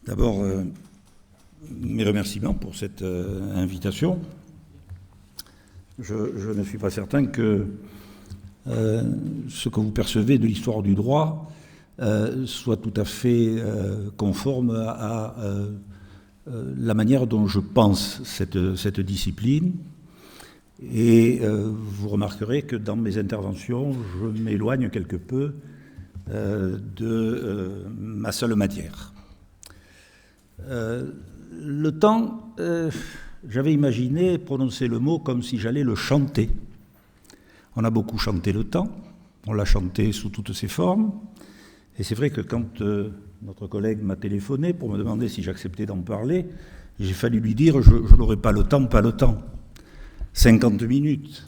D'abord, mes remerciements pour cette invitation. Je ne suis pas certain que ce que vous percevez de l'histoire du droit soit tout à fait conforme à la manière dont je pense cette discipline. Et vous remarquerez que dans mes interventions, je m'éloigne quelque peu de ma seule matière. Le temps, j'avais imaginé prononcer le mot comme si j'allais le chanter. On a beaucoup chanté le temps, on l'a chanté sous toutes ses formes, et c'est vrai que quand notre collègue m'a téléphoné pour me demander si j'acceptais d'en parler, j'ai fallu lui dire je n'aurai pas le temps, 50 minutes,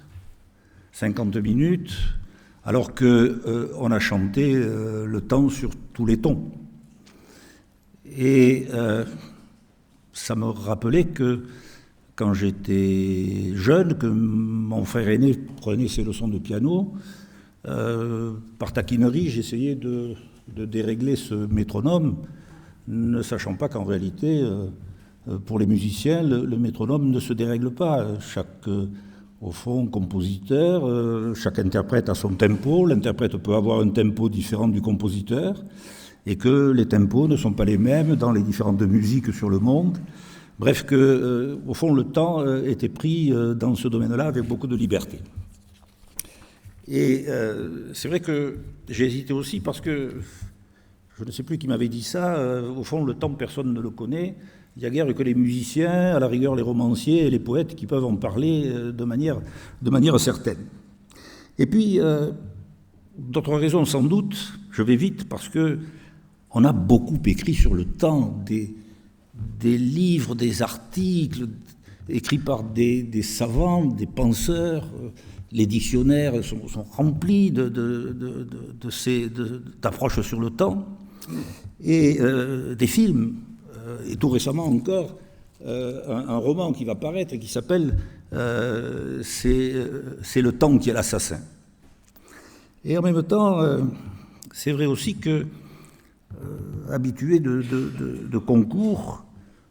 alors qu'on a chanté le temps sur tous les tons. Et ça me rappelait que quand j'étais jeune, que mon frère aîné prenait ses leçons de piano, par taquinerie, j'essayais de dérégler ce métronome, ne sachant pas qu'en réalité, pour les musiciens, le métronome ne se dérègle pas. Chaque, au fond, compositeur, chaque interprète a son tempo. L'interprète peut avoir un tempo différent du compositeur, et que les tempos ne sont pas les mêmes dans les différentes musiques sur le monde. Bref, au fond, le temps était pris dans ce domaine-là avec beaucoup de liberté. Et c'est vrai que j'ai hésité aussi parce que, je ne sais plus qui m'avait dit ça, au fond, le temps, personne ne le connaît. Il n'y a guère que les musiciens, à la rigueur les romanciers et les poètes qui peuvent en parler de manière certaine. Et puis, d'autres raisons sans doute, je vais vite parce que on a beaucoup écrit sur le temps, des livres, des articles écrits par des savants, des penseurs. Les dictionnaires sont remplis d'approches sur le temps. Et des films, et tout récemment encore, un roman qui va paraître et qui s'appelle C'est le temps qui est l'assassin. Et en même temps, c'est vrai aussi que habitué de concours,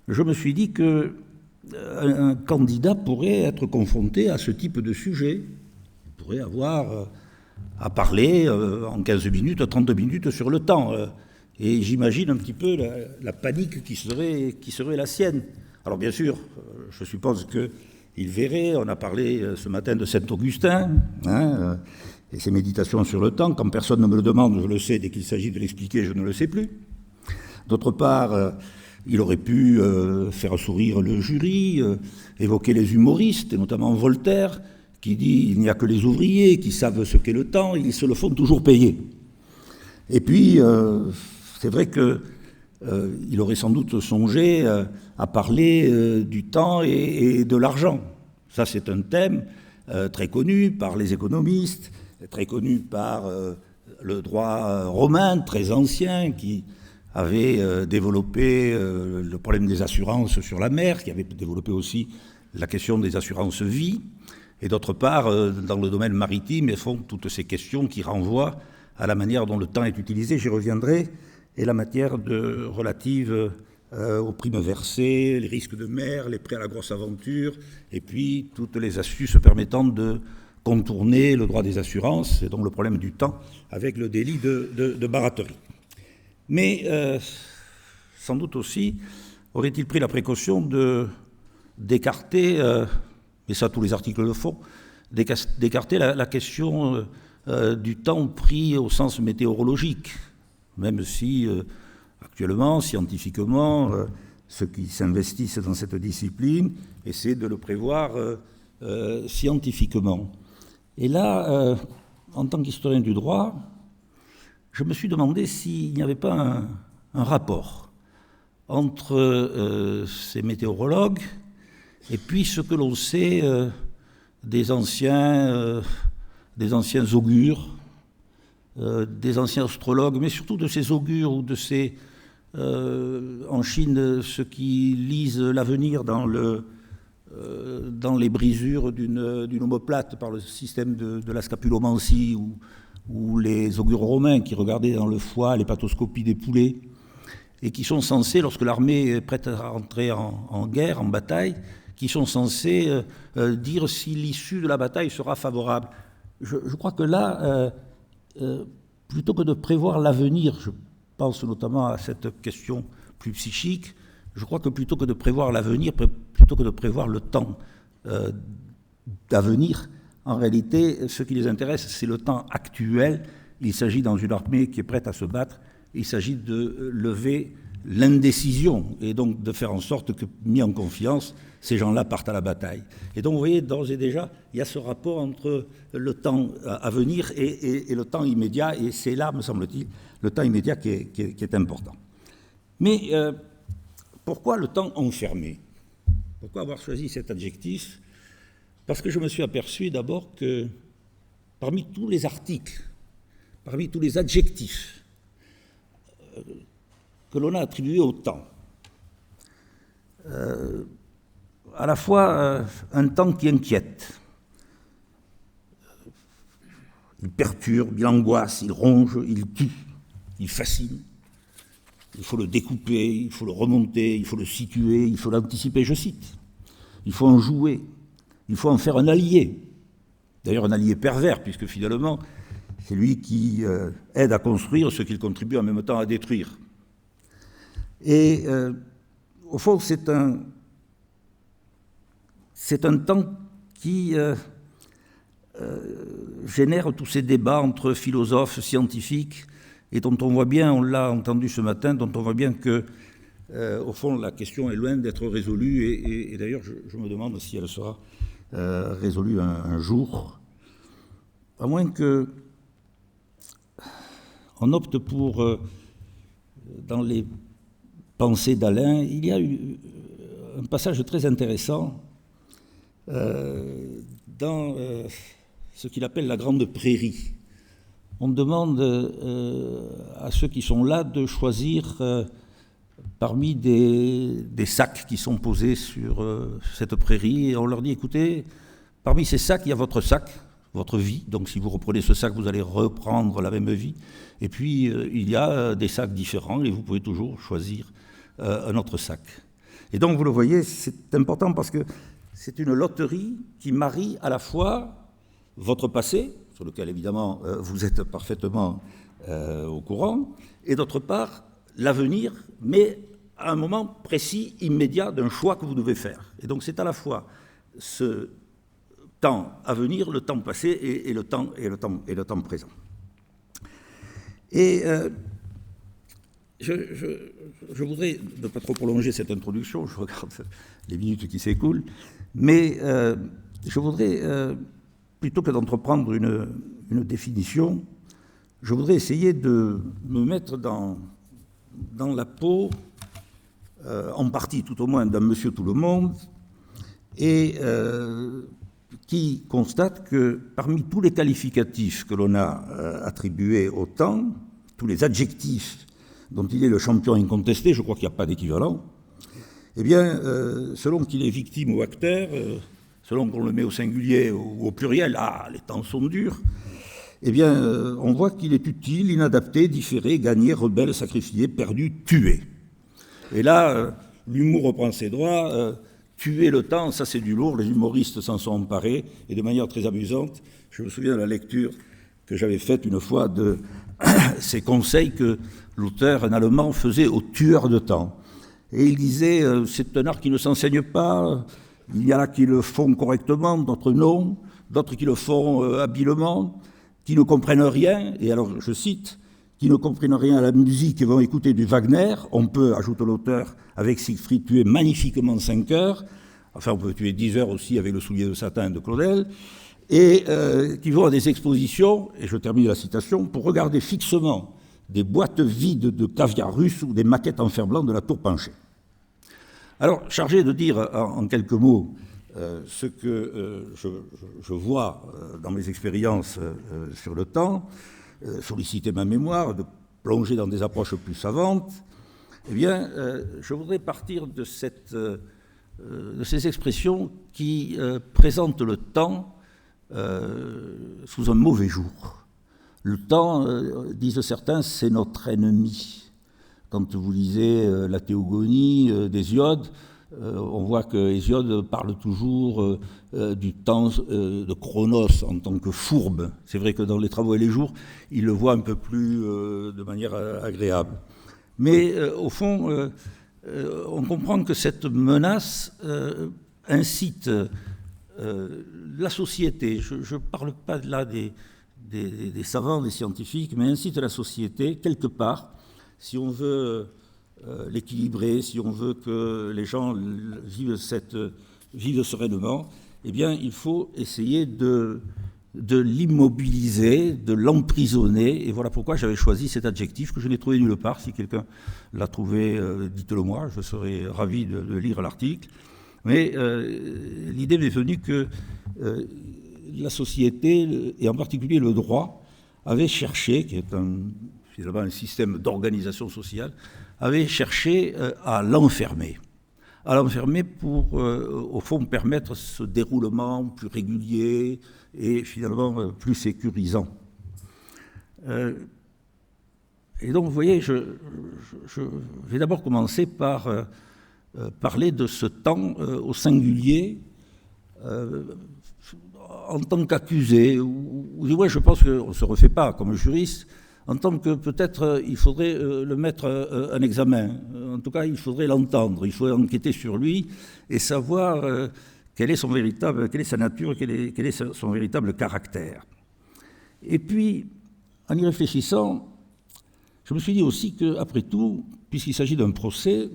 je me suis dit qu'un candidat pourrait être confronté à ce type de sujet. Il pourrait avoir à parler en 15 minutes, 30 minutes sur le temps. Et j'imagine un petit peu la panique qui serait la sienne. Alors bien sûr, je suppose qu'il verrait, on a parlé ce matin de Saint-Augustin, et ses méditations sur le temps. Quand personne ne me le demande, je le sais. Dès qu'il s'agit de l'expliquer, je ne le sais plus. D'autre part, il aurait pu faire sourire le jury, évoquer les humoristes, et notamment Voltaire, qui dit « Il n'y a que les ouvriers qui savent ce qu'est le temps, ils se le font toujours payer ». Et puis, c'est vrai qu'il aurait sans doute songé à parler du temps et de l'argent. Ça, c'est un thème très connu par les économistes, très connu par le droit romain, très ancien, qui avait développé le problème des assurances sur la mer, qui avait développé aussi la question des assurances vie, et d'autre part, dans le domaine maritime, elles font toutes ces questions qui renvoient à la manière dont le temps est utilisé, j'y reviendrai, et la matière relative aux primes versées, les risques de mer, les prêts à la grosse aventure, et puis toutes les astuces permettant de contourner le droit des assurances, et donc le problème du temps, avec le délit de baraterie. Mais sans doute aussi, aurait-il pris la précaution d'écarter, et ça tous les articles le font, d'écarter la question du temps pris au sens météorologique, même si actuellement, scientifiquement, ceux qui s'investissent dans cette discipline essaient de le prévoir scientifiquement. Et là, en tant qu'historien du droit, je me suis demandé s'il n'y avait pas un rapport entre ces météorologues et puis ce que l'on sait des anciens augures, des anciens astrologues, mais surtout de ces augures ou de ces, en Chine, ceux qui lisent l'avenir dans les brisures d'une omoplate par le système de la scapulomancie ou les augures romains qui regardaient dans le foie l'hépatoscopie des poulets. et qui sont censés, lorsque l'armée est prête à rentrer en guerre, en bataille, qui sont censés dire si l'issue de la bataille sera favorable. Je crois que là, plutôt que de prévoir l'avenir, je pense notamment à cette question plus psychique, je crois que plutôt que de prévoir l'avenir, plutôt que de prévoir le temps d'avenir, en réalité, ce qui les intéresse, c'est le temps actuel. Il s'agit, dans une armée qui est prête à se battre, il s'agit de lever l'indécision et donc de faire en sorte que, mis en confiance, ces gens-là partent à la bataille. Et donc, vous voyez, d'ores et déjà, il y a ce rapport entre le temps à venir et le temps immédiat, et c'est là, me semble-t-il, le temps immédiat qui est important. Mais pourquoi le temps enfermé? Pourquoi avoir choisi cet adjectif? Parce que je me suis aperçu d'abord que parmi tous les articles, parmi tous les adjectifs que l'on a attribués au temps, à la fois un temps qui inquiète, il perturbe, il angoisse, il ronge, il tue, il fascine. Il faut le découper, il faut le remonter, il faut le situer, il faut l'anticiper, je cite. Il faut en jouer, il faut en faire un allié. D'ailleurs, un allié pervers, puisque finalement, c'est lui qui aide à construire ce qu'il contribue en même temps à détruire. Et au fond, c'est un temps qui génère tous ces débats entre philosophes, scientifiques, et dont on voit bien, on l'a entendu ce matin, dont on voit bien que, au fond, la question est loin d'être résolue, et d'ailleurs, je me demande si elle sera résolue un jour, à moins que on opte pour, dans les pensées d'Alain, il y a eu un passage très intéressant dans ce qu'il appelle la Grande Prairie. On demande à ceux qui sont là de choisir parmi des sacs qui sont posés sur cette prairie, et on leur dit, écoutez, parmi ces sacs, il y a votre sac, votre vie, donc si vous reprenez ce sac, vous allez reprendre la même vie, et puis il y a des sacs différents, et vous pouvez toujours choisir un autre sac. Et donc, vous le voyez, c'est important parce que c'est une loterie qui marie à la fois votre passé, sur lequel évidemment vous êtes parfaitement au courant, et d'autre part l'avenir, mais à un moment précis, immédiat, d'un choix que vous devez faire. Et donc c'est à la fois ce temps à venir, le temps passé et le temps présent. Et je voudrais ne pas trop prolonger cette introduction, je regarde les minutes qui s'écoulent, mais je voudrais plutôt que d'entreprendre une définition, je voudrais essayer de me mettre dans la peau, en partie tout au moins, d'un monsieur tout-le-monde, et qui constate que parmi tous les qualificatifs que l'on a attribués au temps, tous les adjectifs dont il est le champion incontesté, je crois qu'il n'y a pas d'équivalent, eh bien, selon qu'il est victime ou acteur, selon qu'on le met au singulier ou au pluriel, les temps sont durs, eh bien, on voit qu'il est utile, inadapté, différé, gagné, rebelle, sacrifié, perdu, tué. Et là, l'humour reprend ses droits, tuer le temps, ça c'est du lourd, les humoristes s'en sont emparés, et de manière très amusante, je me souviens de la lecture que j'avais faite une fois de ces conseils que l'auteur, un Allemand, faisait aux tueurs de temps. Et il disait, c'est un art qui ne s'enseigne pas, il y en a qui le font correctement, d'autres non, d'autres qui le font habilement, qui ne comprennent rien, et alors je cite, qui ne comprennent rien à la musique et vont écouter du Wagner, on peut, ajoute l'auteur, avec Siegfried, tuer magnifiquement 5 heures, enfin on peut tuer 10 heures aussi avec le soulier de satin de Claudel, et qui vont à des expositions, et je termine la citation, pour regarder fixement des boîtes vides de caviar russe ou des maquettes en fer blanc de la tour Pancher. Alors, chargé de dire en quelques mots ce que je vois dans mes expériences sur le temps, solliciter ma mémoire, de plonger dans des approches plus savantes, eh bien, je voudrais partir de ces expressions qui présentent le temps sous un mauvais jour. Le temps, disent certains, c'est notre ennemi. quand vous lisez la Théogonie d'Hésiode, on voit que Hésiode parle toujours du temps de Chronos en tant que fourbe. C'est vrai que dans les Travaux et les Jours, il le voit un peu plus de manière agréable. Mais au fond, on comprend que cette menace incite la société, je ne parle pas là des savants, des scientifiques, mais incite la société, quelque part, si on veut l'équilibrer, si on veut que les gens vivent sereinement, eh bien, il faut essayer de l'immobiliser, de l'emprisonner, et voilà pourquoi j'avais choisi cet adjectif que je n'ai trouvé nulle part. Si quelqu'un l'a trouvé, dites-le moi, je serais ravi de lire l'article. Mais l'idée m'est venue que la société, et en particulier le droit, avait cherché, qui est finalement un système d'organisation sociale, avait cherché à l'enfermer pour, au fond, permettre ce déroulement plus régulier et finalement plus sécurisant. Et donc, vous voyez, je vais d'abord commencer par parler de ce temps au singulier en tant qu'accusé, ou du moins je pense qu'on ne se refait pas comme juriste, en tant que peut-être il faudrait le mettre en examen. En tout cas, il faudrait l'entendre, il faudrait enquêter sur lui et savoir quelle est sa nature, quel est son véritable caractère. Et puis, en y réfléchissant, je me suis dit aussi qu'après tout, puisqu'il s'agit d'un procès,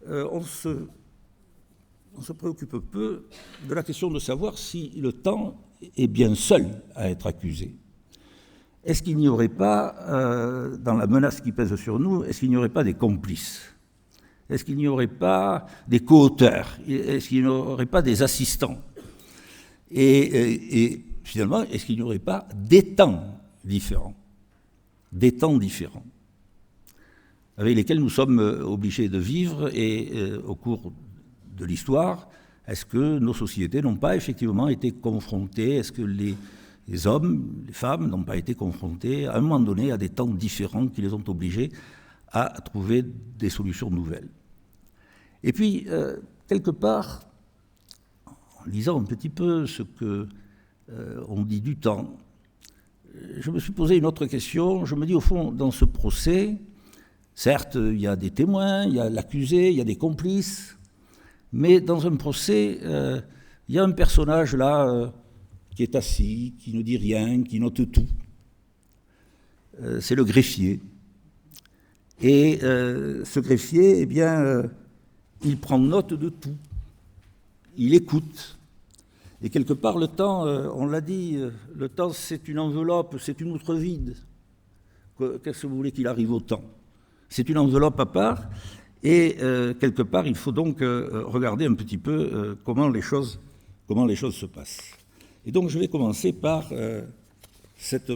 on se préoccupe peu de la question de savoir si le temps est bien seul à être accusé. Est-ce qu'il n'y aurait pas, dans la menace qui pèse sur nous, est-ce qu'il n'y aurait pas des complices? Est-ce qu'il n'y aurait pas des co-auteurs? Est-ce qu'il n'y aurait pas des assistants? Et finalement, est-ce qu'il n'y aurait pas des temps différents? Des temps différents avec lesquels nous sommes obligés de vivre et au cours de l'histoire, est-ce que nos sociétés n'ont pas effectivement été confrontées, est-ce que les hommes, les femmes n'ont pas été confrontés à un moment donné à des temps différents qui les ont obligés à trouver des solutions nouvelles. Et puis, quelque part, en lisant un petit peu ce qu'on dit du temps, je me suis posé une autre question. Je me dis, au fond, dans ce procès, certes, il y a des témoins, il y a l'accusé, il y a des complices, mais dans un procès, il y a un personnage là qui est assis, qui ne dit rien, qui note tout. C'est le greffier. Et ce greffier, eh bien, il prend note de tout. Il écoute. Et quelque part, le temps, on l'a dit, le temps, c'est une enveloppe, c'est une outre vide. Qu'est-ce que vous voulez qu'il arrive au temps? C'est une enveloppe à part. Et quelque part, il faut donc regarder un petit peu comment les choses se passent. Et donc, je vais commencer par cette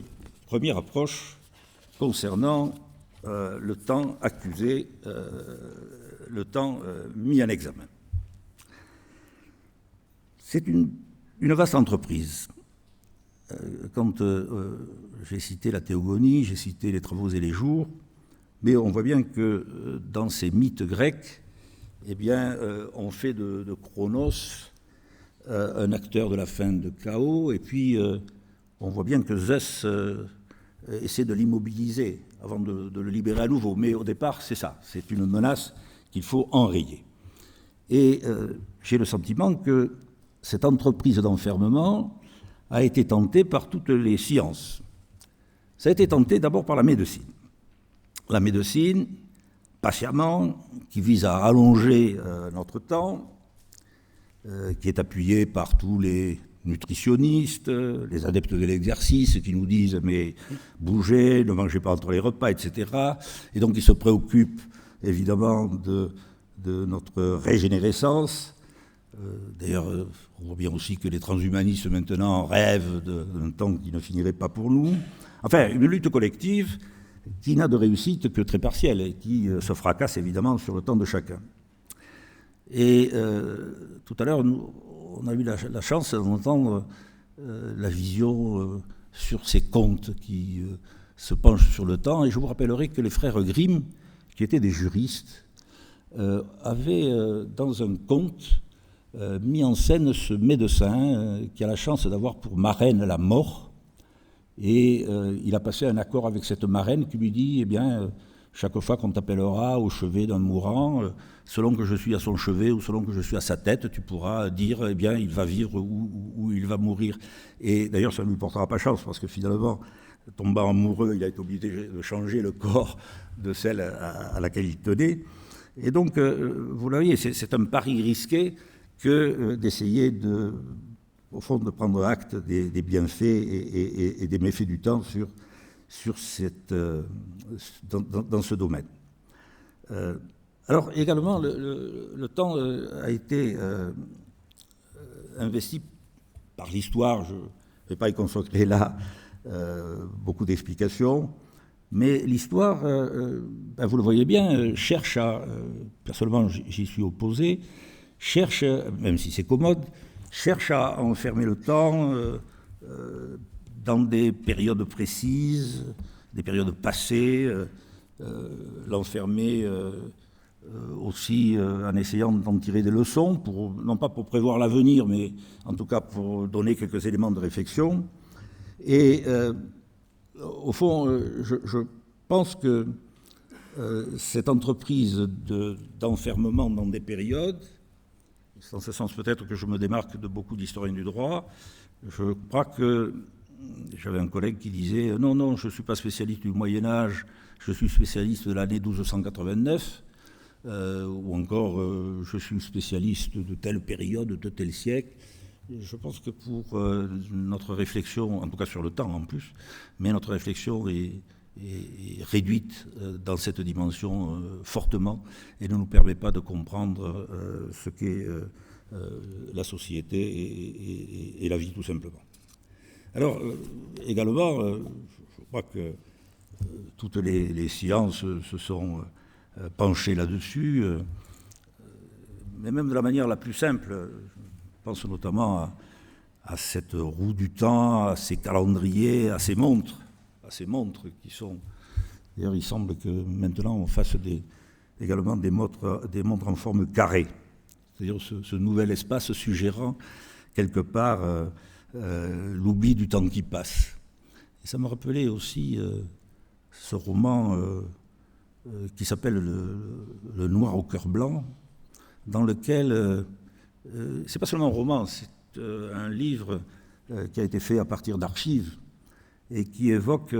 première approche concernant le temps accusé, le temps mis en examen. C'est une vaste entreprise. Quand j'ai cité la Théogonie, j'ai cité les Travaux et les Jours, mais on voit bien que dans ces mythes grecs, eh bien, on fait de Chronos un acteur de la fin de Chaos, et puis on voit bien que Zeus essaie de l'immobiliser avant de le libérer à nouveau. Mais au départ, c'est ça, c'est une menace qu'il faut enrayer. Et j'ai le sentiment que cette entreprise d'enfermement a été tentée par toutes les sciences. Ça a été tenté d'abord par la médecine. La médecine, patiemment, qui vise à allonger notre temps, qui est appuyée par tous les nutritionnistes, les adeptes de l'exercice, qui nous disent « mais bougez, ne mangez pas entre les repas, etc. » Et donc ils se préoccupent évidemment de notre régénérescence. D'ailleurs, on voit bien aussi que les transhumanistes maintenant rêvent d'un temps qui ne finirait pas pour nous. Enfin, une lutte collective qui n'a de réussite que très partielle et qui se fracasse évidemment sur le temps de chacun. Et tout à l'heure, on a eu la chance d'entendre la vision sur ces contes qui se penchent sur le temps. Et je vous rappellerai que les frères Grimm, qui étaient des juristes, avaient, dans un conte, mis en scène ce médecin qui a la chance d'avoir pour marraine la mort. Et il a passé un accord avec cette marraine qui lui dit, eh bien, chaque fois qu'on t'appellera au chevet d'un mourant, selon que je suis à son chevet ou selon que je suis à sa tête, tu pourras dire, eh bien, il va vivre ou il va mourir. Et d'ailleurs, ça ne lui portera pas chance, parce que finalement, tombant amoureux, il a été obligé de changer le corps de celle à laquelle il tenait. Et donc, vous le voyez, c'est un pari risqué que d'essayer au fond, de prendre acte des bienfaits et des méfaits du temps dans ce domaine. Alors, également, le temps a été investi par l'histoire. Je ne vais pas y consacrer là beaucoup d'explications, mais l'histoire, vous le voyez bien, cherche à, personnellement j'y suis opposé, cherche, même si c'est commode, cherche à enfermer le temps dans des périodes précises, des périodes passées, l'enfermer aussi en essayant d'en tirer des leçons, non pas pour prévoir l'avenir, mais en tout cas pour donner quelques éléments de réflexion. Et au fond, je pense que cette entreprise d'enfermement dans des périodes, c'est en ce sens peut-être que je me démarque de beaucoup d'historiens du droit, je crois que j'avais un collègue qui disait « Non, je ne suis pas spécialiste du Moyen-Âge, je suis spécialiste de l'année 1289 », ou encore « Je suis spécialiste de telle période, de tel siècle ». Je pense que pour notre réflexion, en tout cas sur le temps en plus, mais notre réflexion est réduite dans cette dimension fortement et ne nous permet pas de comprendre ce qu'est la société et la vie tout simplement. Alors, également, je crois que toutes les sciences se sont penchées là-dessus, mais même de la manière la plus simple. Je pense notamment à cette roue du temps, à ces calendriers, à ces montres qui sont... D'ailleurs, il semble que maintenant on fasse également des montres en forme carrée, c'est-à-dire ce nouvel espace suggérant quelque part l'oubli du temps qui passe. Et ça me rappelait aussi ce roman qui s'appelle Le Noir au cœur blanc, dans lequel... c'est pas seulement un roman, c'est un livre qui a été fait à partir d'archives et qui évoque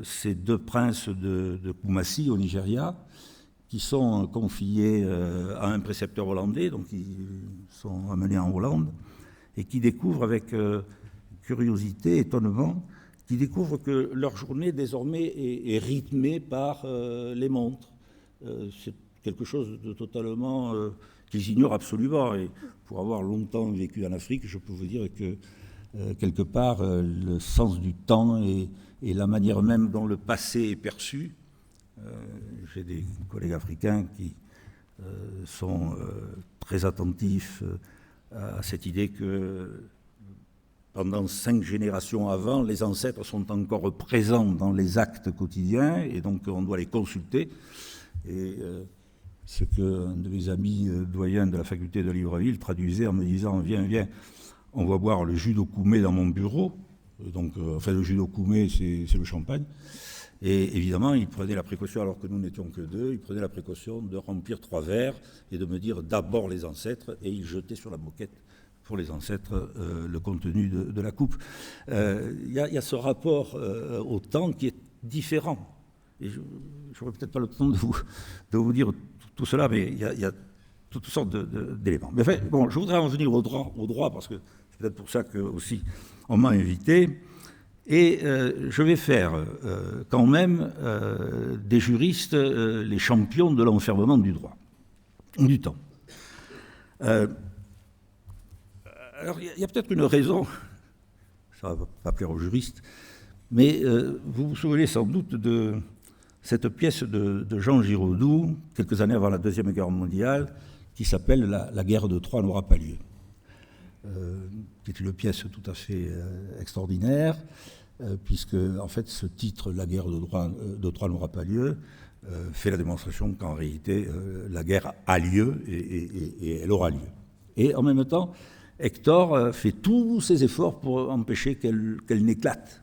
ces deux princes de Kumasi au Nigeria qui sont confiés à un précepteur hollandais, donc ils sont amenés en Hollande, et qui découvrent avec curiosité, étonnement, qui découvrent que leur journée désormais est rythmée par les montres. C'est quelque chose de totalement... qu'ils ignorent absolument. Et pour avoir longtemps vécu en Afrique, je peux vous dire que quelque part, le sens du temps et la manière même dont le passé est perçu, j'ai des collègues africains qui sont très attentifs à cette idée que pendant 5 générations avant, les ancêtres sont encore présents dans les actes quotidiens et donc on doit les consulter. Et ce qu'un de mes amis doyens de la faculté de Libreville traduisait en me disant « Viens, on va boire le jus d'Okoumé dans mon bureau ». Donc, le jus d'Okoumé, c'est le champagne. Et évidemment, il prenait la précaution, alors que nous n'étions que 2, il prenait la précaution de remplir 3 verres et de me dire d'abord les ancêtres, et il jetait sur la moquette pour les ancêtres le contenu de la coupe. Il y a ce rapport au temps qui est différent. Et je n'aurai peut-être pas le temps de vous dire tout cela, mais il y a toutes sortes d'éléments. Mais enfin, bon, je voudrais en venir au droit parce que c'est peut-être pour ça que aussi on m'a invité. Et je vais faire quand même des juristes les champions de l'enfermement du droit, du temps. Alors, il y a peut-être une raison, ça ne va pas plaire aux juristes, mais vous vous souvenez sans doute de cette pièce de Jean Giraudoux, quelques années avant la Deuxième Guerre mondiale, qui s'appelle La guerre de Troie n'aura pas lieu, qui est une pièce tout à fait extraordinaire, puisque en fait ce titre, La guerre de Troie n'aura pas lieu, fait la démonstration qu'en réalité, la guerre a lieu et elle aura lieu. Et en même temps, Hector fait tous ses efforts pour empêcher qu'elle n'éclate.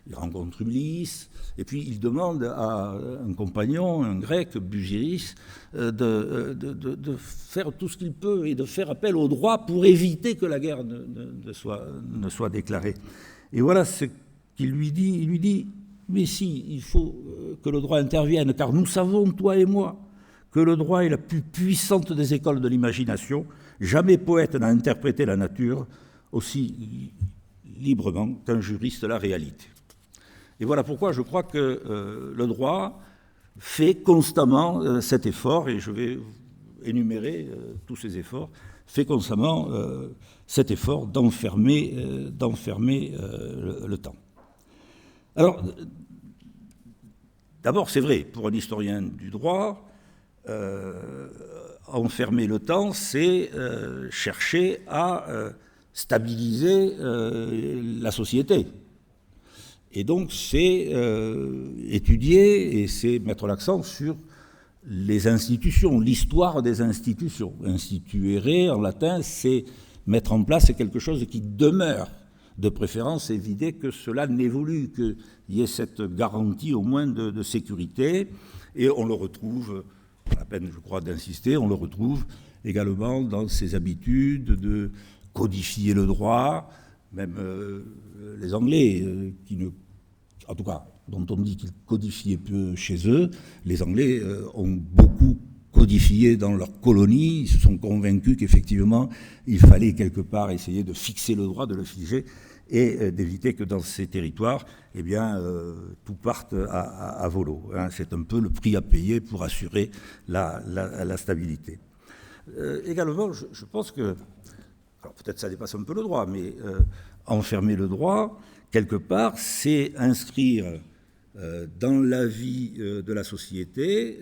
Il rencontre Ulysse, et puis il demande à un compagnon, un grec, Busiris, de faire tout ce qu'il peut et de faire appel au droit pour éviter que la guerre ne soit déclarée. Et voilà ce qu'il lui dit. Il lui dit, mais si, il faut que le droit intervienne, car nous savons, toi et moi, que le droit est la plus puissante des écoles de l'imagination. Jamais poète n'a interprété la nature aussi librement qu'un juriste la réalité. Et voilà pourquoi je crois que le droit fait constamment cet effort, et je vais énumérer tous ces efforts, fait constamment cet effort d'enfermer le temps. Alors, d'abord, c'est vrai, pour un historien du droit, enfermer le temps, c'est chercher à stabiliser la société. Et donc, c'est étudier et c'est mettre l'accent sur les institutions, l'histoire des institutions. Instituere, en latin, c'est mettre en place quelque chose qui demeure, de préférence éviter que cela n'évolue, qu'il y ait cette garantie au moins de sécurité. Et on le retrouve, pas la peine, je crois, d'insister, on le retrouve également dans ses habitudes de codifier le droit, même les Anglais, en tout cas, dont on dit qu'ils codifiaient peu chez eux, les Anglais ont beaucoup codifié dans leurs colonies, ils se sont convaincus qu'effectivement, il fallait quelque part essayer de fixer le droit, de le figer, et d'éviter que dans ces territoires, eh bien, tout parte à volo. Hein. C'est un peu le prix à payer pour assurer la stabilité. Également, je pense que, alors peut-être ça dépasse un peu le droit, mais enfermer le droit, quelque part, c'est inscrire dans la vie de la société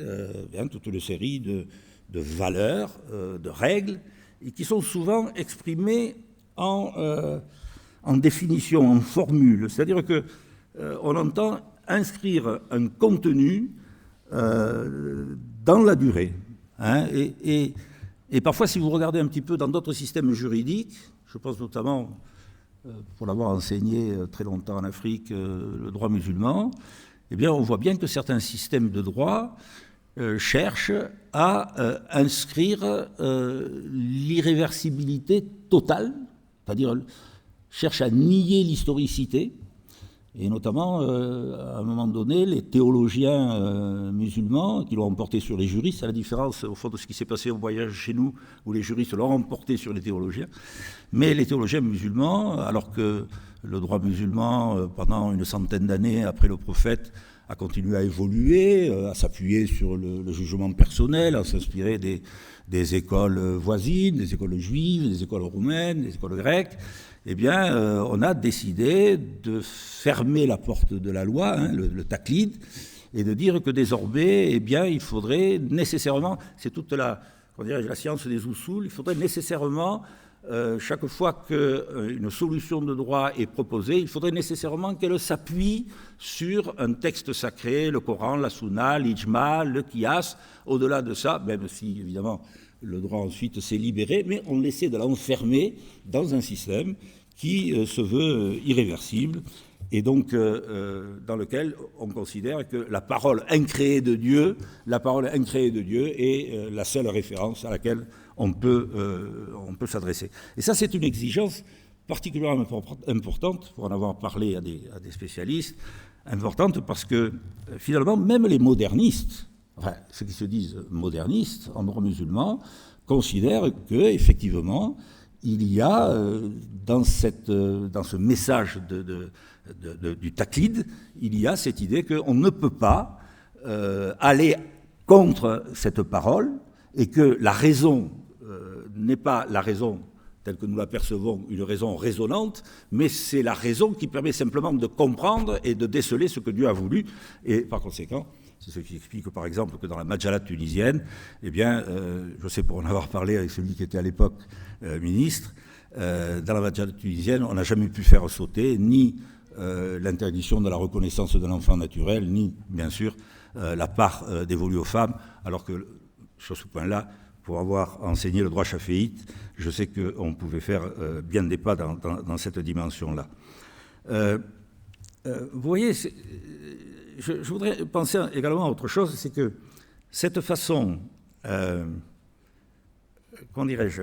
toute une série de valeurs, de règles, et qui sont souvent exprimées en définition, en formule. C'est-à-dire qu'on entend inscrire un contenu dans la durée. Hein, et parfois, si vous regardez un petit peu dans d'autres systèmes juridiques, je pense notamment, pour l'avoir enseigné très longtemps en Afrique, le droit musulman, eh bien, on voit bien que certains systèmes de droit cherchent à inscrire l'irréversibilité totale, c'est-à-dire cherchent à nier l'historicité, et notamment, à un moment donné, les théologiens musulmans qui l'ont emporté sur les juristes, à la différence, au fond, de ce qui s'est passé au voyage chez nous, où les juristes l'ont emporté sur les théologiens. Mais les théologiens musulmans, alors que le droit musulman, pendant une centaine d'années après le prophète, a continué à évoluer, à s'appuyer sur le jugement personnel, à s'inspirer des écoles voisines, des écoles juives, des écoles roumaines, des écoles grecques, eh bien, on a décidé de fermer la porte de la loi, hein, le taqlid, et de dire que désormais, eh bien, il faudrait nécessairement, c'est toute la science des usul, il faudrait nécessairement, chaque fois qu'une solution de droit est proposée, il faudrait nécessairement qu'elle s'appuie sur un texte sacré, le Coran, la Sunna, l'Ijma, le Qiyas. Au-delà de ça, même si, évidemment, le droit ensuite s'est libéré, mais on essaie de l'enfermer dans un système qui se veut irréversible et donc dans lequel on considère que la parole incréée de Dieu est la seule référence à laquelle on peut s'adresser. Et ça, c'est une exigence particulièrement importante, pour en avoir parlé à des spécialistes, importante parce que finalement, même les modernistes, enfin, ceux qui se disent modernistes en droit musulman, considèrent qu'effectivement, il y a dans ce message du taqlid, il y a cette idée qu'on ne peut pas aller contre cette parole et que la raison n'est pas la raison telle que nous l'apercevons, une raison raisonnante, mais c'est la raison qui permet simplement de comprendre et de déceler ce que Dieu a voulu. Et par conséquent, c'est ce qui explique, par exemple, que dans la Majallah tunisienne, eh bien, je sais pour en avoir parlé avec celui qui était à l'époque ministre, dans la Majallah tunisienne, on n'a jamais pu faire sauter ni l'interdiction de la reconnaissance de l'enfant naturel, ni, bien sûr, la part dévolue aux femmes, alors que sur ce point-là, pour avoir enseigné le droit chaféite, je sais qu'on pouvait faire bien des pas dans cette dimension-là. Vous voyez, je voudrais penser également à autre chose, c'est que cette façon, comment dirais-je,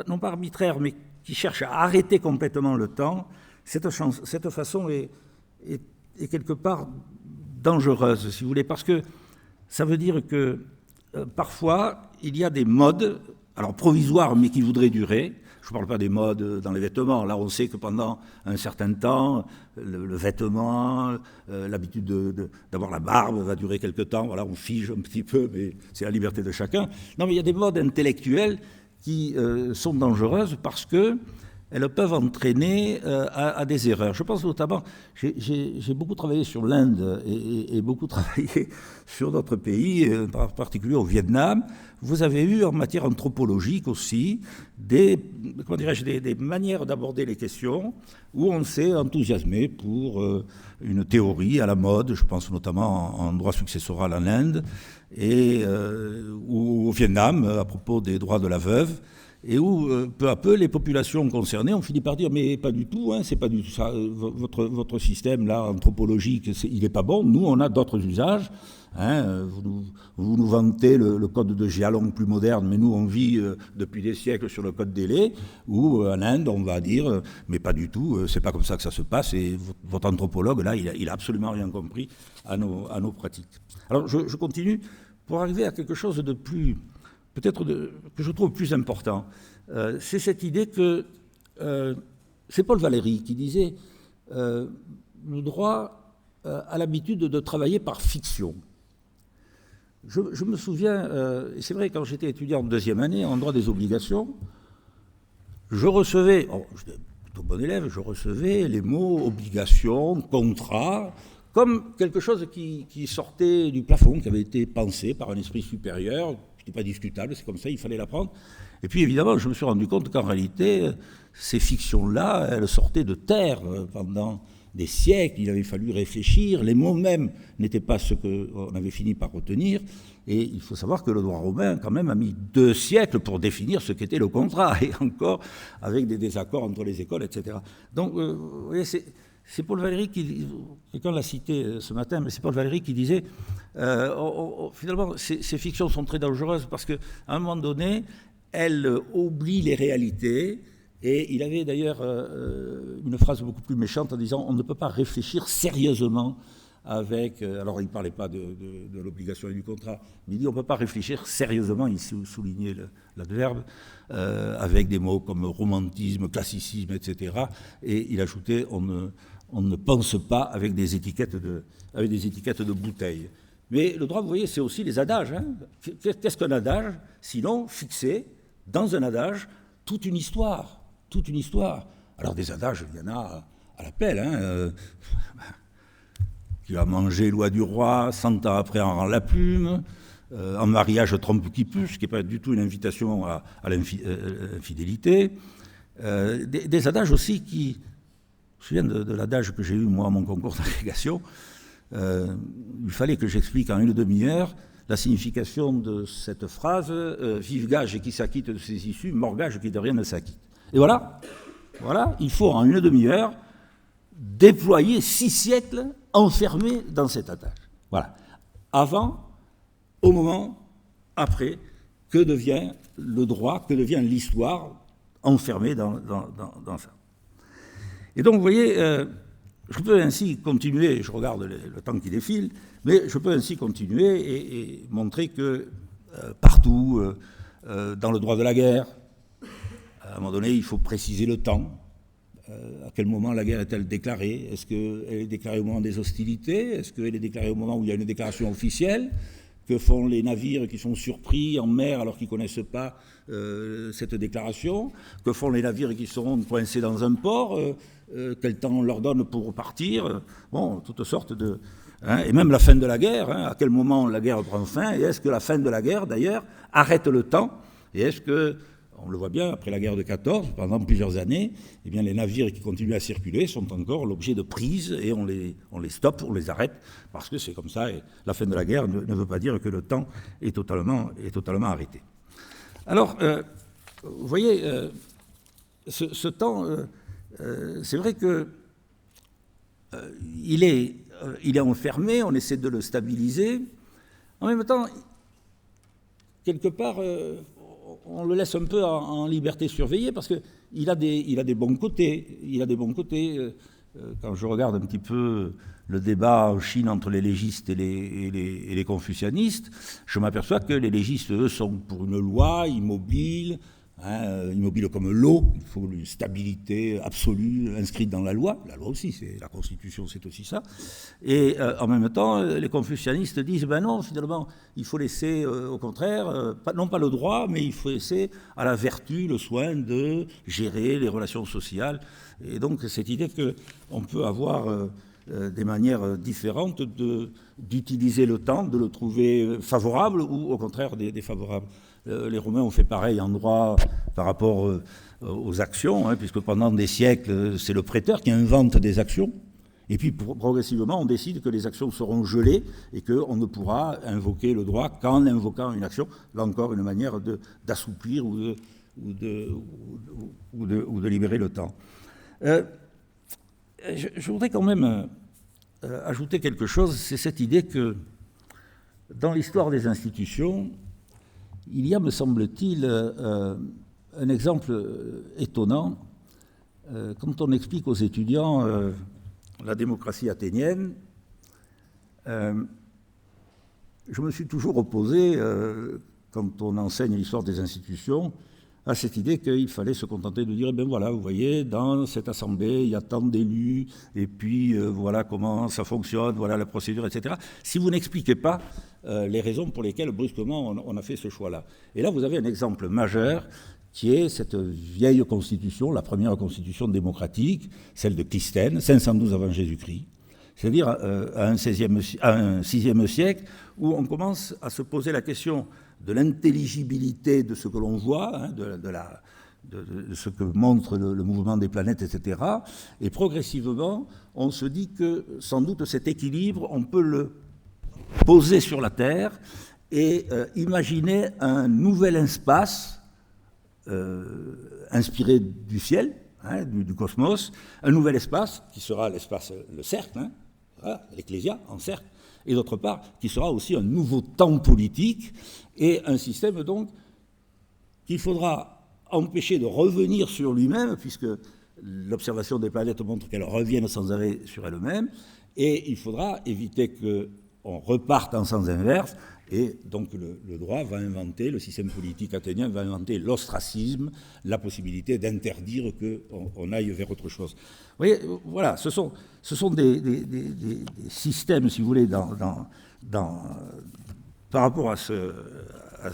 non pas arbitraire, mais qui cherche à arrêter complètement le temps, cette façon est quelque part dangereuse, si vous voulez, parce que ça veut dire que parfois, il y a des modes, alors provisoires, mais qui voudraient durer. Je ne parle pas des modes dans les vêtements. Là, on sait que pendant un certain temps, le vêtement, l'habitude d'avoir la barbe va durer quelque temps. Voilà, on fige un petit peu, mais c'est la liberté de chacun. Non, mais il y a des modes intellectuels qui sont dangereuses parce que elles peuvent entraîner à des erreurs. Je pense notamment, j'ai beaucoup travaillé sur l'Inde et beaucoup travaillé sur d'autres pays, en particulier au Vietnam. Vous avez eu en matière anthropologique aussi des manières d'aborder les questions où on s'est enthousiasmé pour une théorie à la mode, je pense notamment en droit successoral en Inde, et ou au Vietnam à propos des droits de la veuve. Et où, peu à peu, les populations concernées ont fini par dire « mais pas du tout, hein, c'est pas du tout ça, votre système là anthropologique, il n'est pas bon, nous on a d'autres usages, hein, vous nous vantez le code de Gialong plus moderne, mais nous on vit depuis des siècles sur le code des laits, ou en Inde on va dire « mais pas du tout, c'est pas comme ça que ça se passe, et votre anthropologue là, il a absolument rien compris à nos pratiques ». Alors je continue pour arriver à quelque chose de plus... peut-être que je trouve plus important, c'est cette idée que c'est Paul Valéry qui disait le droit a l'habitude de travailler par fiction. Je me souviens, et c'est vrai, quand j'étais étudiant en deuxième année en droit des obligations, je recevais, j'étais plutôt bon élève, je recevais les mots obligation, contrat, comme quelque chose qui sortait du plafond, qui avait été pensé par un esprit supérieur, qui n'était pas discutable, c'est comme ça, il fallait l'apprendre. Et puis évidemment, je me suis rendu compte qu'en réalité, ces fictions-là, elles sortaient de terre pendant des siècles, il avait fallu réfléchir, les mots mêmes n'étaient pas ce qu'on avait fini par retenir, et il faut savoir que le droit romain, quand même, a mis 2 siècles pour définir ce qu'était le contrat, et encore avec des désaccords entre les écoles, etc. Donc, vous voyez, c'est Paul Valéry qui, quelqu'un l'a cité ce matin, mais c'est Paul Valéry qui disait, finalement, ces fictions sont très dangereuses parce qu'à un moment donné, elles oublient les réalités. Et il avait d'ailleurs une phrase beaucoup plus méchante en disant « on ne peut pas réfléchir sérieusement avec... » alors il ne parlait pas de l'obligation et du contrat, mais il dit « on ne peut pas réfléchir sérieusement », il soulignait l'adverbe, avec des mots comme romantisme, classicisme, etc. Et il ajoutait « on ne pense pas avec des étiquettes de bouteilles ». Mais le droit, vous voyez, c'est aussi les adages. Hein. Qu'est-ce qu'un adage? Sinon, fixer dans un adage toute une histoire. Toute une histoire. Alors des adages, il y en a à l'appel. Hein, qui a mangé loi du roi, 100 ans après en rend la plume, en mariage trompe qui pue, ce qui n'est pas du tout une invitation à l'infidélité. Des adages aussi qui... Je me souviens de l'adage que j'ai eu, moi, à mon concours d'agrégation. Il fallait que j'explique en une demi-heure la signification de cette phrase « vive gage qui s'acquitte de ses issues, mort gage qui de rien ne s'acquitte ». Et voilà, il faut en une demi-heure déployer 6 siècles enfermés dans cet adage. Voilà. Avant, au moment, après, que devient le droit, que devient l'histoire enfermée dans ça. Et donc, vous voyez, je peux ainsi continuer, je regarde le temps qui défile, mais je peux ainsi continuer et montrer que partout, dans le droit de la guerre, à un moment donné, il faut préciser le temps. À quel moment la guerre est-elle déclarée? Est-ce qu'elle est déclarée au moment des hostilités? Est-ce qu'elle est déclarée au moment où il y a une déclaration officielle? Que font les navires qui sont surpris en mer alors qu'ils ne connaissent pas cette déclaration? Que font les navires qui seront coincés dans un port? Quel temps on leur donne pour partir? Bon, toutes sortes de... Hein, et même la fin de la guerre, hein, à quel moment la guerre prend fin? Et est-ce que la fin de la guerre, d'ailleurs, arrête le temps? Et est-ce que on le voit bien, après la guerre de 14, pendant plusieurs années, eh bien, les navires qui continuent à circuler sont encore l'objet de prises et on les stoppe, on les arrête, parce que c'est comme ça, et la fin de la guerre ne veut pas dire que le temps est totalement arrêté. Alors, vous voyez, ce temps, c'est vrai que il est enfermé, on essaie de le stabiliser. En même temps, quelque part, on le laisse un peu en liberté surveillée parce qu'il a des bons côtés. Il a des bons côtés. Quand je regarde un petit peu le débat en Chine entre les légistes et les confucianistes, je m'aperçois que les légistes, eux, sont pour une loi immobile, immobile comme l'eau, il faut une stabilité absolue inscrite dans la loi. La loi aussi, la Constitution, c'est aussi ça. Et en même temps, les confucianistes disent, ben non, finalement, il faut laisser, au contraire, non pas le droit, mais il faut laisser à la vertu le soin de gérer les relations sociales. Et donc, cette idée qu'on peut avoir des manières différentes d'utiliser le temps, de le trouver favorable ou au contraire défavorable. Les Romains ont fait pareil en droit par rapport aux actions, puisque pendant des siècles, c'est le préteur qui invente des actions. Et puis progressivement, on décide que les actions seront gelées et qu'on ne pourra invoquer le droit qu'en invoquant une action. Là encore, une manière d'assouplir ou de libérer le temps. Je voudrais quand même ajouter quelque chose, c'est cette idée que dans l'histoire des institutions, il y a, me semble-t-il, un exemple étonnant quand on explique aux étudiants la démocratie athénienne. Je me suis toujours opposé, quand on enseigne l'histoire des institutions, à cette idée qu'il fallait se contenter de dire, eh bien voilà, vous voyez, dans cette assemblée, il y a tant d'élus, et puis voilà comment ça fonctionne, voilà la procédure, etc. Si vous n'expliquez pas les raisons pour lesquelles, brusquement, on a fait ce choix-là. Et là, vous avez un exemple majeur, qui est cette vieille constitution, la première constitution démocratique, celle de Clisthène, 512 avant Jésus-Christ, c'est-à-dire à un VIe siècle, où on commence à se poser la question de l'intelligibilité de ce que l'on voit, de ce que montre le mouvement des planètes, etc. Et progressivement, on se dit que sans doute cet équilibre, on peut le poser sur la Terre et imaginer un nouvel espace inspiré du ciel, du cosmos, un nouvel espace qui sera l'espace, le cercle, l'ecclésia en cercle, et d'autre part, qui sera aussi un nouveau temps politique et un système donc qu'il faudra empêcher de revenir sur lui-même, puisque l'observation des planètes montre qu'elles reviennent sans arrêt sur elles-mêmes, et il faudra éviter qu'on reparte en sens inverse, et donc le droit va inventer, le système politique athénien va inventer l'ostracisme, la possibilité d'interdire qu'on aille vers autre chose. Vous voyez, voilà, ce sont des systèmes, si vous voulez, par rapport à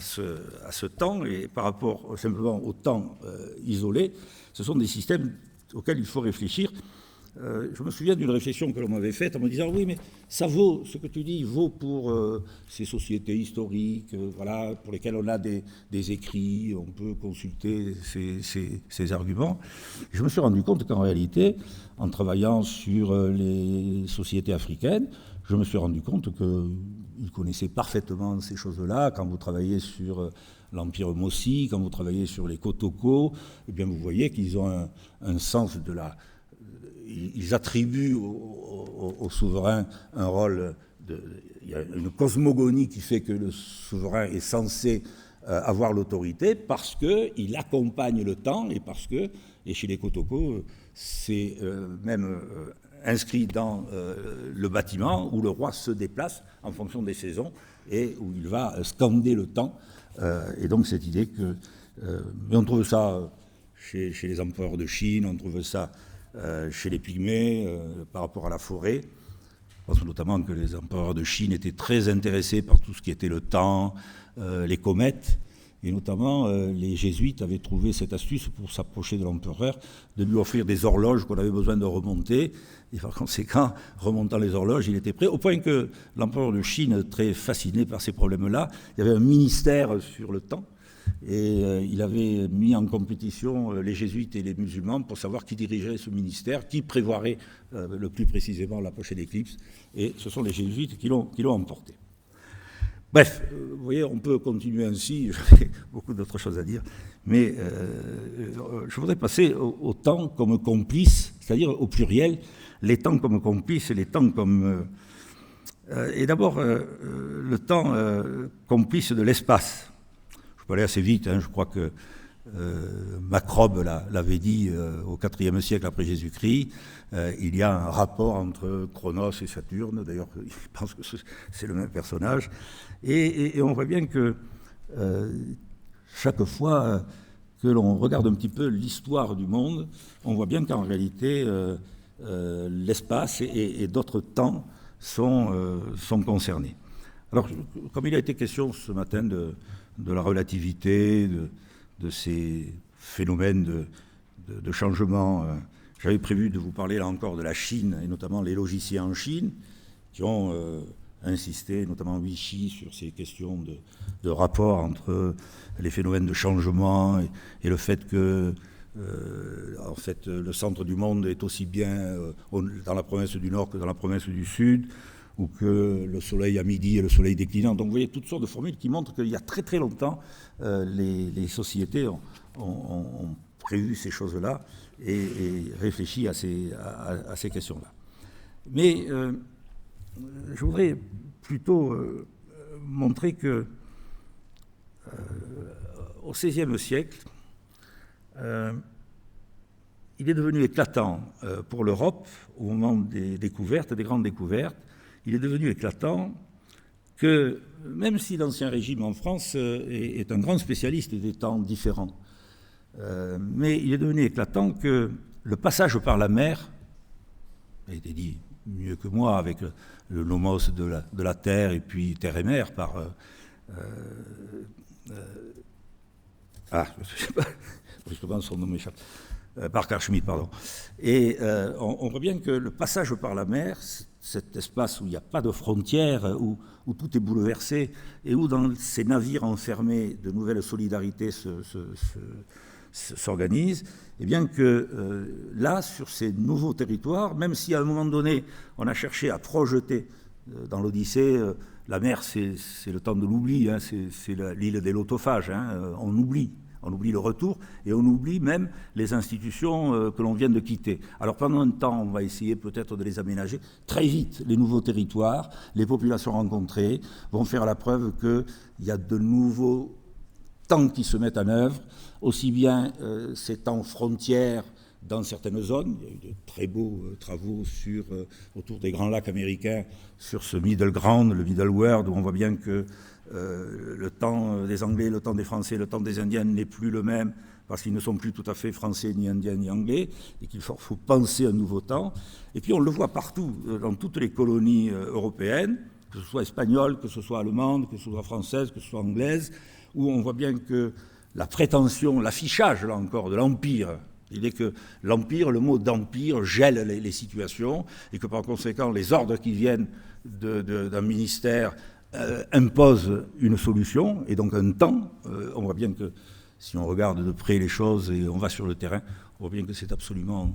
ce temps et par rapport simplement au temps isolé, ce sont des systèmes auxquels il faut réfléchir. Je me souviens d'une réflexion que l'on m'avait faite en me disant « Oui, mais ça vaut, ce que tu dis, vaut pour ces sociétés historiques, voilà, pour lesquelles on a des écrits, on peut consulter ces arguments. » Je me suis rendu compte qu'en réalité, en travaillant sur les sociétés africaines, je me suis rendu compte qu'ils connaissaient parfaitement ces choses-là. Quand vous travaillez sur l'Empire Mossi, quand vous travaillez sur les Kotoko, eh bien vous voyez qu'ils ont un sens de la... Ils attribuent au souverain un rôle il y a une cosmogonie qui fait que le souverain est censé avoir l'autorité parce qu'il accompagne le temps et parce que, et chez les Kotoko, c'est même inscrit dans le bâtiment où le roi se déplace en fonction des saisons et où il va scander le temps. Et donc cette idée que... mais on trouve ça chez les empereurs de Chine, on trouve ça chez les Pygmées, par rapport à la forêt. Je pense notamment que les empereurs de Chine étaient très intéressés par tout ce qui était le temps, les comètes, et notamment les jésuites avaient trouvé cette astuce pour s'approcher de l'empereur, de lui offrir des horloges qu'on avait besoin de remonter, et par conséquent, remontant les horloges, il était prêt, au point que l'empereur de Chine, très fasciné par ces problèmes-là, il y avait un ministère sur le temps, et il avait mis en compétition les jésuites et les musulmans pour savoir qui dirigerait ce ministère, qui prévoirait le plus précisément la prochaine éclipse, et ce sont les jésuites qui l'ont emporté. Bref, vous voyez, on peut continuer ainsi, j'ai beaucoup d'autres choses à dire, mais je voudrais passer au temps comme complice, c'est-à-dire au pluriel, les temps comme complices et les temps comme... et d'abord, le temps complice de l'espace. Je peux aller assez vite, hein, je crois que Macrobe l'avait dit au IVe siècle après Jésus-Christ, il y a un rapport entre Chronos et Saturne, d'ailleurs il pense que c'est le même personnage, et on voit bien que chaque fois que l'on regarde un petit peu l'histoire du monde, on voit bien qu'en réalité l'espace et d'autres temps sont concernés. Alors, comme il a été question ce matin de la relativité, de ces phénomènes de changement, j'avais prévu de vous parler là encore de la Chine, et notamment les logiciens en Chine, qui ont insisté, notamment Vichy, sur ces questions de rapport entre les phénomènes de changement et le fait que en fait, le centre du monde est aussi bien dans la province du Nord que dans la province du Sud, ou que le soleil à midi et le soleil déclinant. Donc vous voyez toutes sortes de formules qui montrent qu'il y a très très longtemps, les sociétés ont prévu ces choses-là et réfléchi à ces questions-là. Mais je voudrais plutôt montrer que au XVIe siècle, il est devenu éclatant pour l'Europe, au moment des découvertes, des grandes découvertes, il est devenu éclatant que, même si l'Ancien Régime en France est un grand spécialiste des temps différents, mais il est devenu éclatant que le passage par la mer, a été dit mieux que moi avec le nomos de la terre et puis terre et mer par... je sais pas, justement son nom m'échappe. Par Carl Schmitt, pardon. Et on voit bien que le passage par la mer, cet espace où il n'y a pas de frontières, où tout est bouleversé, et où dans ces navires enfermés, de nouvelles solidarités s'organisent, et bien que là, sur ces nouveaux territoires, même si à un moment donné, on a cherché à projeter dans l'Odyssée, la mer, c'est le temps de l'oubli, hein, c'est l'île des lotophages, hein, on oublie le retour, et on oublie même les institutions que l'on vient de quitter. Alors pendant un temps, on va essayer peut-être de les aménager. Très vite, les nouveaux territoires, les populations rencontrées vont faire la preuve qu'il y a de nouveaux temps qui se mettent en œuvre, aussi bien ces temps frontières dans certaines zones. Il y a eu de très beaux travaux autour des grands lacs américains sur ce middle ground, le middle world, où on voit bien que le temps des Anglais, le temps des Français, le temps des Indiens n'est plus le même, parce qu'ils ne sont plus tout à fait Français, ni Indiens, ni Anglais, et qu'il faut penser un nouveau temps. Et puis on le voit partout, dans toutes les colonies européennes, que ce soit espagnole, que ce soit allemande, que ce soit française, que ce soit anglaise, où on voit bien que la prétention, l'affichage, là encore, de l'Empire, l'idée que l'Empire, le mot d'Empire, gèle les situations, et que par conséquent, les ordres qui viennent d'un ministère impose une solution, et donc un temps. On voit bien que si on regarde de près les choses et on va sur le terrain, on voit bien que c'est absolument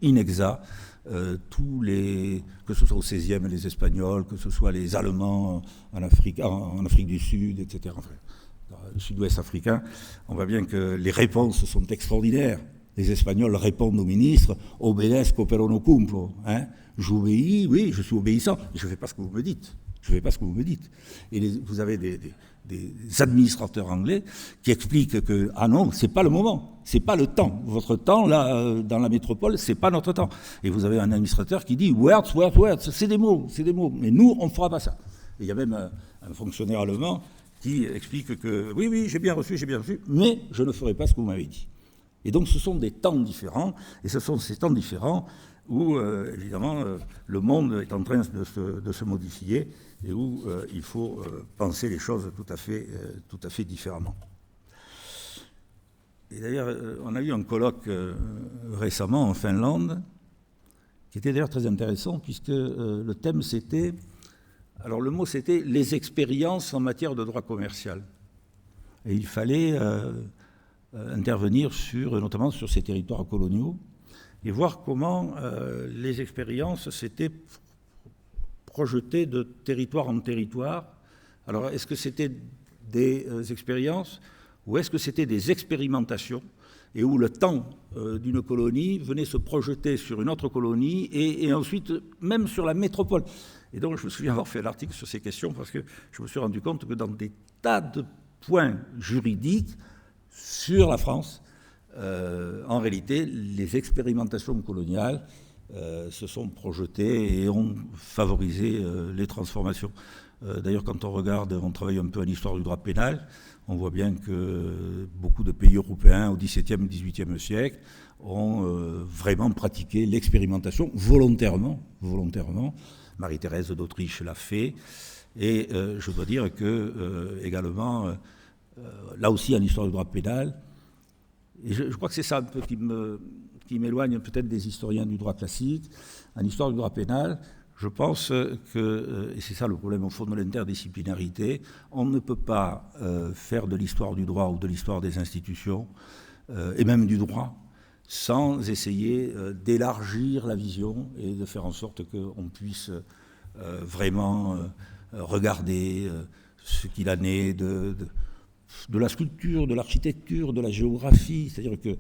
inexact. Que ce soit au XVIe les Espagnols, que ce soit les Allemands en Afrique du Sud, etc., enfin, dans le sud-ouest africain, on voit bien que les réponses sont extraordinaires. Les Espagnols répondent aux ministres « obedezco pero no cumplo ». J'obéis, oui, je suis obéissant, mais je ne fais pas ce que vous me dites. Je ne fais pas ce que vous me dites. Et vous avez des administrateurs anglais qui expliquent que, ah non, c'est pas le moment, c'est pas le temps. Votre temps, là, dans la métropole, c'est pas notre temps. Et vous avez un administrateur qui dit, words, c'est des mots, mais nous, on ne fera pas ça. Et il y a même un fonctionnaire allemand qui explique que, oui, j'ai bien reçu, mais je ne ferai pas ce que vous m'avez dit. Et donc, ce sont des temps différents, et ce sont ces temps différents où, évidemment, le monde est en train de se modifier, et où il faut penser les choses tout à fait différemment. Et d'ailleurs, on a eu un colloque récemment en Finlande, qui était d'ailleurs très intéressant, puisque le thème c'était, alors le mot c'était « les expériences en matière de droit commercial ». et il fallait intervenir notamment sur ces territoires coloniaux et voir comment les expériences s'étaient projetées de territoire en territoire. Alors, est-ce que c'était des expériences ou est-ce que c'était des expérimentations et où le temps d'une colonie venait se projeter sur une autre colonie et ensuite même sur la métropole. Et donc je me souviens avoir fait l'article sur ces questions parce que je me suis rendu compte que dans des tas de points juridiques sur la France, en réalité, les expérimentations coloniales se sont projetées et ont favorisé les transformations. D'ailleurs, quand on travaille un peu en histoire du droit pénal, on voit bien que beaucoup de pays européens au XVIIe et XVIIIe siècle ont vraiment pratiqué l'expérimentation volontairement. Marie-Thérèse d'Autriche l'a fait. Et je dois dire que, également, là aussi en histoire du droit pénal, et je crois que c'est ça un peu qui m'éloigne peut-être des historiens du droit classique, en histoire du droit pénal, je pense que, et c'est ça le problème au fond de l'interdisciplinarité, on ne peut pas faire de l'histoire du droit ou de l'histoire des institutions, et même du droit, sans essayer d'élargir la vision et de faire en sorte qu'on puisse vraiment regarder ce qu'il en est de la sculpture, de l'architecture, de la géographie. C'est-à-dire que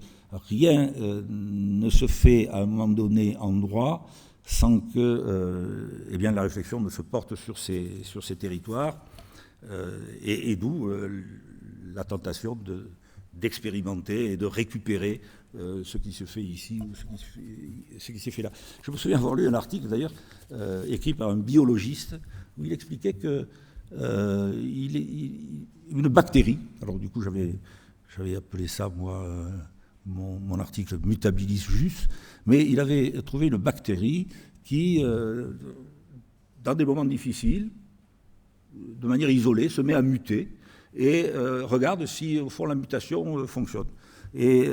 rien ne se fait à un moment donné en droit sans que eh bien, la réflexion ne se porte sur ces territoires, et d'où la tentation d'expérimenter et de récupérer ce qui se fait ici ou ce qui s'est fait là. Je me souviens avoir lu un article, d'ailleurs, écrit par un biologiste, où il expliquait que une bactérie, alors du coup j'avais appelé ça, moi, mon article Mutabilis Jus, mais il avait trouvé une bactérie qui, dans des moments difficiles, de manière isolée, se met à muter et regarde si, au fond, la mutation fonctionne. Et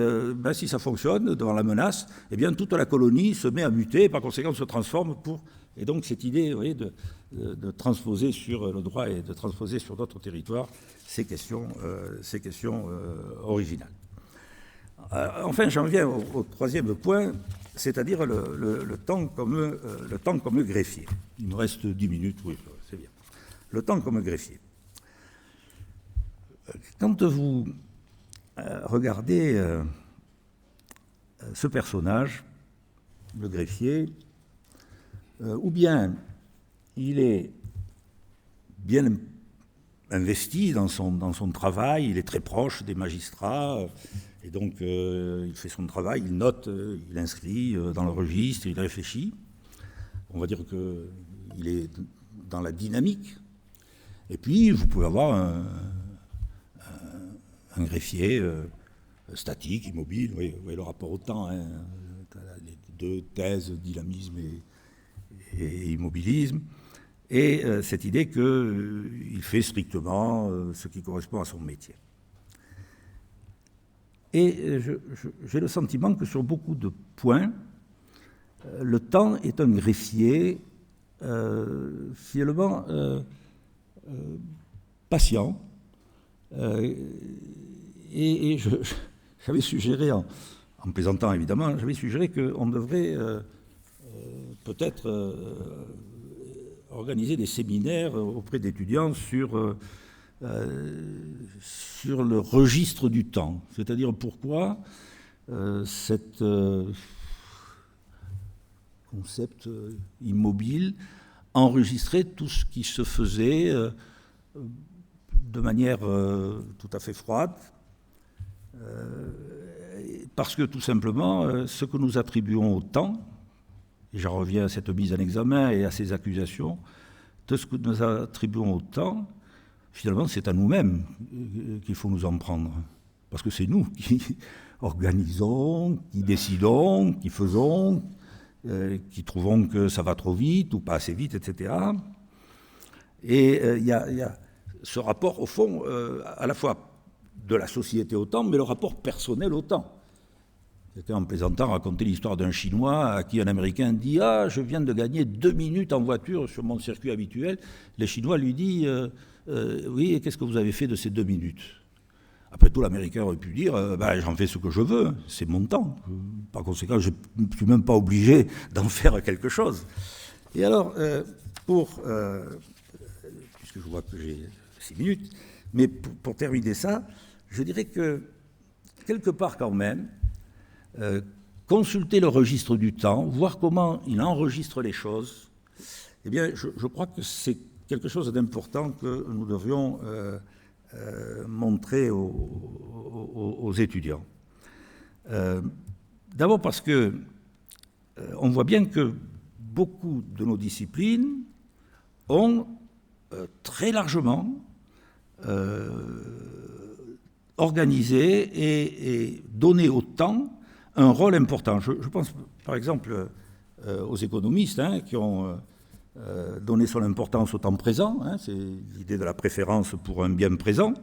si ça fonctionne, devant la menace, eh bien, toute la colonie se met à muter et par conséquent se transforme pour... Et donc cette idée, vous voyez, de transposer sur le droit et de transposer sur d'autres territoires ces questions originales. Enfin, j'en viens au troisième point, c'est-à-dire le temps comme greffier. Il me reste 10 minutes, oui, c'est bien. Le temps comme greffier. Quand vous regardez ce personnage, le greffier, ou bien il est bien investi dans son travail, il est très proche des magistrats, et donc il fait son travail, il note, il inscrit dans le registre, il réfléchit. On va dire qu'il est dans la dynamique. Et puis vous pouvez avoir un greffier statique, immobile, vous voyez le rapport au temps, hein, les deux thèses, dynamisme et immobilisme, et cette idée qu'il fait strictement ce qui correspond à son métier. Et j'ai le sentiment que sur beaucoup de points, le temps est un greffier finalement patient. Et j'avais suggéré, en plaisantant évidemment, j'avais suggéré qu'on devrait peut-être organiser des séminaires auprès d'étudiants sur le registre du temps, c'est-à-dire pourquoi cet concept immobile enregistrait tout ce qui se faisait de manière tout à fait froide, parce que tout simplement, ce que nous attribuons au temps, et j'en reviens à cette mise en examen et à ces accusations, tout ce que nous attribuons au temps, finalement, c'est à nous-mêmes qu'il faut nous en prendre. Parce que c'est nous qui organisons, qui décidons, qui faisons, qui trouvons que ça va trop vite ou pas assez vite, etc. Et il y a ce rapport, au fond, à la fois de la société au temps, mais le rapport personnel au temps. Quelqu'un, en plaisantant, racontait l'histoire d'un Chinois à qui un Américain dit « Ah, je viens de gagner 2 minutes en voiture sur mon circuit habituel ». Le Chinois lui dit « Oui, et qu'est-ce que vous avez fait de ces 2 minutes ?» Après tout, l'Américain aurait pu dire j'en fais ce que je veux, c'est mon temps. Par conséquent, je ne suis même pas obligé d'en faire quelque chose. Et alors, puisque je vois que j'ai 6 minutes, mais pour terminer ça, je dirais que, quelque part quand même, consulter le registre du temps, voir comment il enregistre les choses, eh bien, je crois que c'est quelque chose d'important que nous devrions montrer aux étudiants. D'abord parce que on voit bien que beaucoup de nos disciplines ont très largement organisé et donné au temps un rôle important. Je pense par exemple aux économistes qui ont donné son importance au temps présent, c'est l'idée de la préférence pour un bien présent,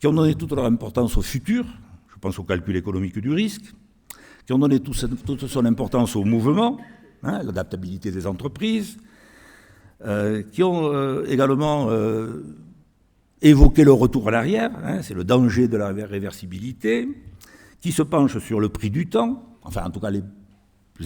qui ont donné toute leur importance au futur, je pense au calcul économique du risque, qui ont donné toute son importance au mouvement, l'adaptabilité des entreprises, qui ont également évoqué le retour à l'arrière, c'est le danger de la réversibilité, qui se penchent sur le prix du temps, enfin en tout cas les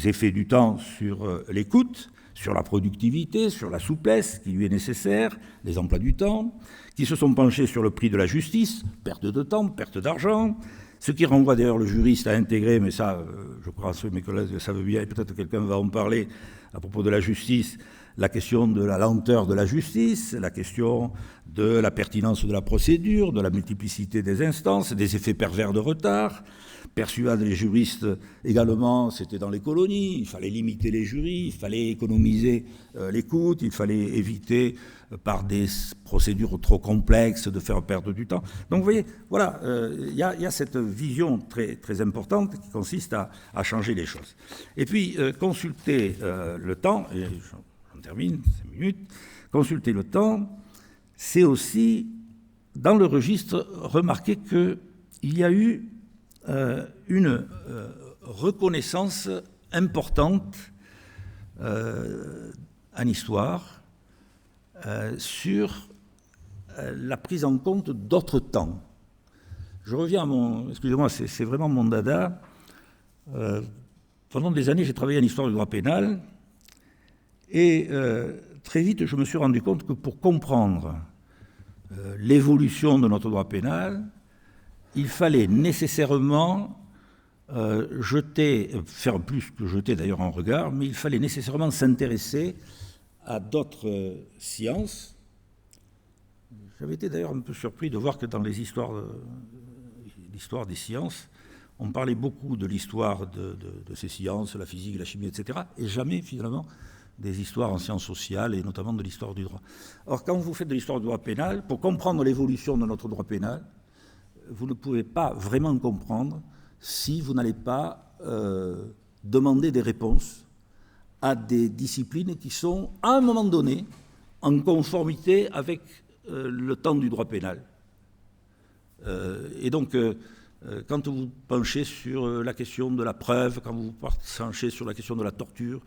effets du temps sur l'écoute, sur la productivité, sur la souplesse qui lui est nécessaire, les emplois du temps, qui se sont penchés sur le prix de la justice, perte de temps, perte d'argent, ce qui renvoie d'ailleurs le juriste à intégrer, mais ça, je crois que mes collègues savent bien, et peut-être quelqu'un va en parler à propos de la justice, la question de la lenteur de la justice, la question de la pertinence de la procédure, de la multiplicité des instances, des effets pervers de retard. Persuade les juristes également, c'était dans les colonies, il fallait limiter les jurys, il fallait économiser l'écoute, il fallait éviter par des procédures trop complexes de faire perdre du temps. Donc vous voyez, voilà, il y a cette vision très, très importante qui consiste à changer les choses. Et puis, consulter le temps, et j'en termine, 5 minutes, consulter le temps, c'est aussi, dans le registre, remarquer qu'il y a eu une reconnaissance importante en histoire sur la prise en compte d'autres temps. Je reviens à excusez-moi, c'est vraiment mon dada. Pendant des années, j'ai travaillé en histoire du droit pénal et très vite, je me suis rendu compte que pour comprendre l'évolution de notre droit pénal, il fallait nécessairement faire plus que jeter d'ailleurs un regard, mais il fallait nécessairement s'intéresser à d'autres sciences. J'avais été d'ailleurs un peu surpris de voir que dans l'histoire des sciences, on parlait beaucoup de l'histoire de ces sciences, la physique, la chimie, etc., et jamais finalement des histoires en sciences sociales et notamment de l'histoire du droit. Or, quand vous faites de l'histoire du droit pénal, pour comprendre l'évolution de notre droit pénal, vous ne pouvez pas vraiment comprendre si vous n'allez pas demander des réponses à des disciplines qui sont, à un moment donné, en conformité avec le temps du droit pénal. Et donc, quand vous penchez sur la question de la preuve, quand vous penchez sur la question de la torture,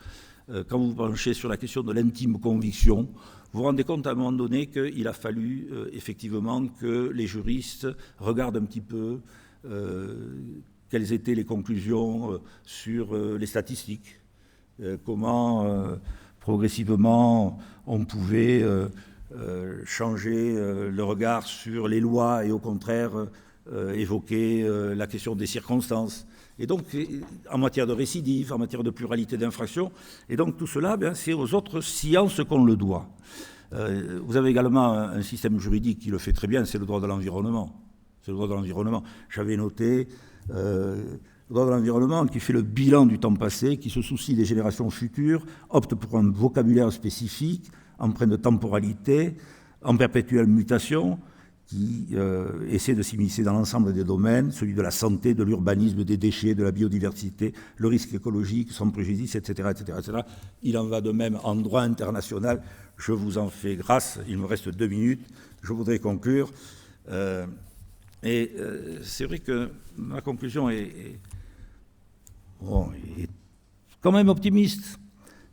quand vous penchez sur la question de l'intime conviction, vous vous rendez compte à un moment donné qu'il a fallu effectivement que les juristes regardent un petit peu quelles étaient les conclusions sur les statistiques, comment progressivement on pouvait changer le regard sur les lois et au contraire évoquer la question des circonstances. Et donc, en matière de récidive, en matière de pluralité d'infractions, et donc tout cela, c'est aux autres sciences qu'on le doit. Vous avez également un système juridique qui le fait très bien, c'est le droit de l'environnement. C'est le droit de l'environnement. J'avais noté le droit de l'environnement qui fait le bilan du temps passé, qui se soucie des générations futures, opte pour un vocabulaire spécifique, empreint de temporalité, en perpétuelle mutation, qui essaie de s'immiscer dans l'ensemble des domaines, celui de la santé, de l'urbanisme, des déchets, de la biodiversité, le risque écologique, sans préjudice, etc., etc., etc. Il en va de même en droit international. Je vous en fais grâce. Il me reste 2 minutes. Je voudrais conclure. C'est vrai que ma conclusion est quand même optimiste.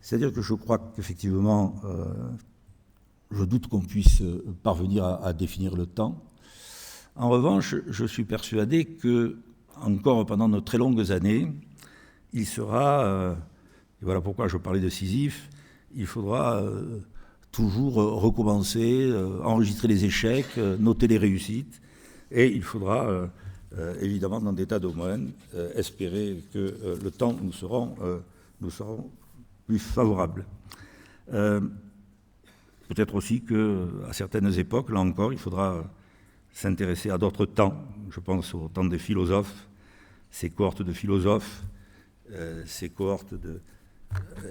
C'est-à-dire que je crois qu'effectivement, je doute qu'on puisse parvenir à définir le temps. En revanche, je suis persuadé que, encore pendant de très longues années, il sera, et voilà pourquoi je parlais de Sisyphe, il faudra toujours recommencer, enregistrer les échecs, noter les réussites, et il faudra évidemment, dans des tas de moyens, espérer que le temps nous seront plus favorables. Peut-être aussi qu'à certaines époques, là encore, il faudra s'intéresser à d'autres temps. Je pense au temps des philosophes, ces cohortes de philosophes, ces cohortes de...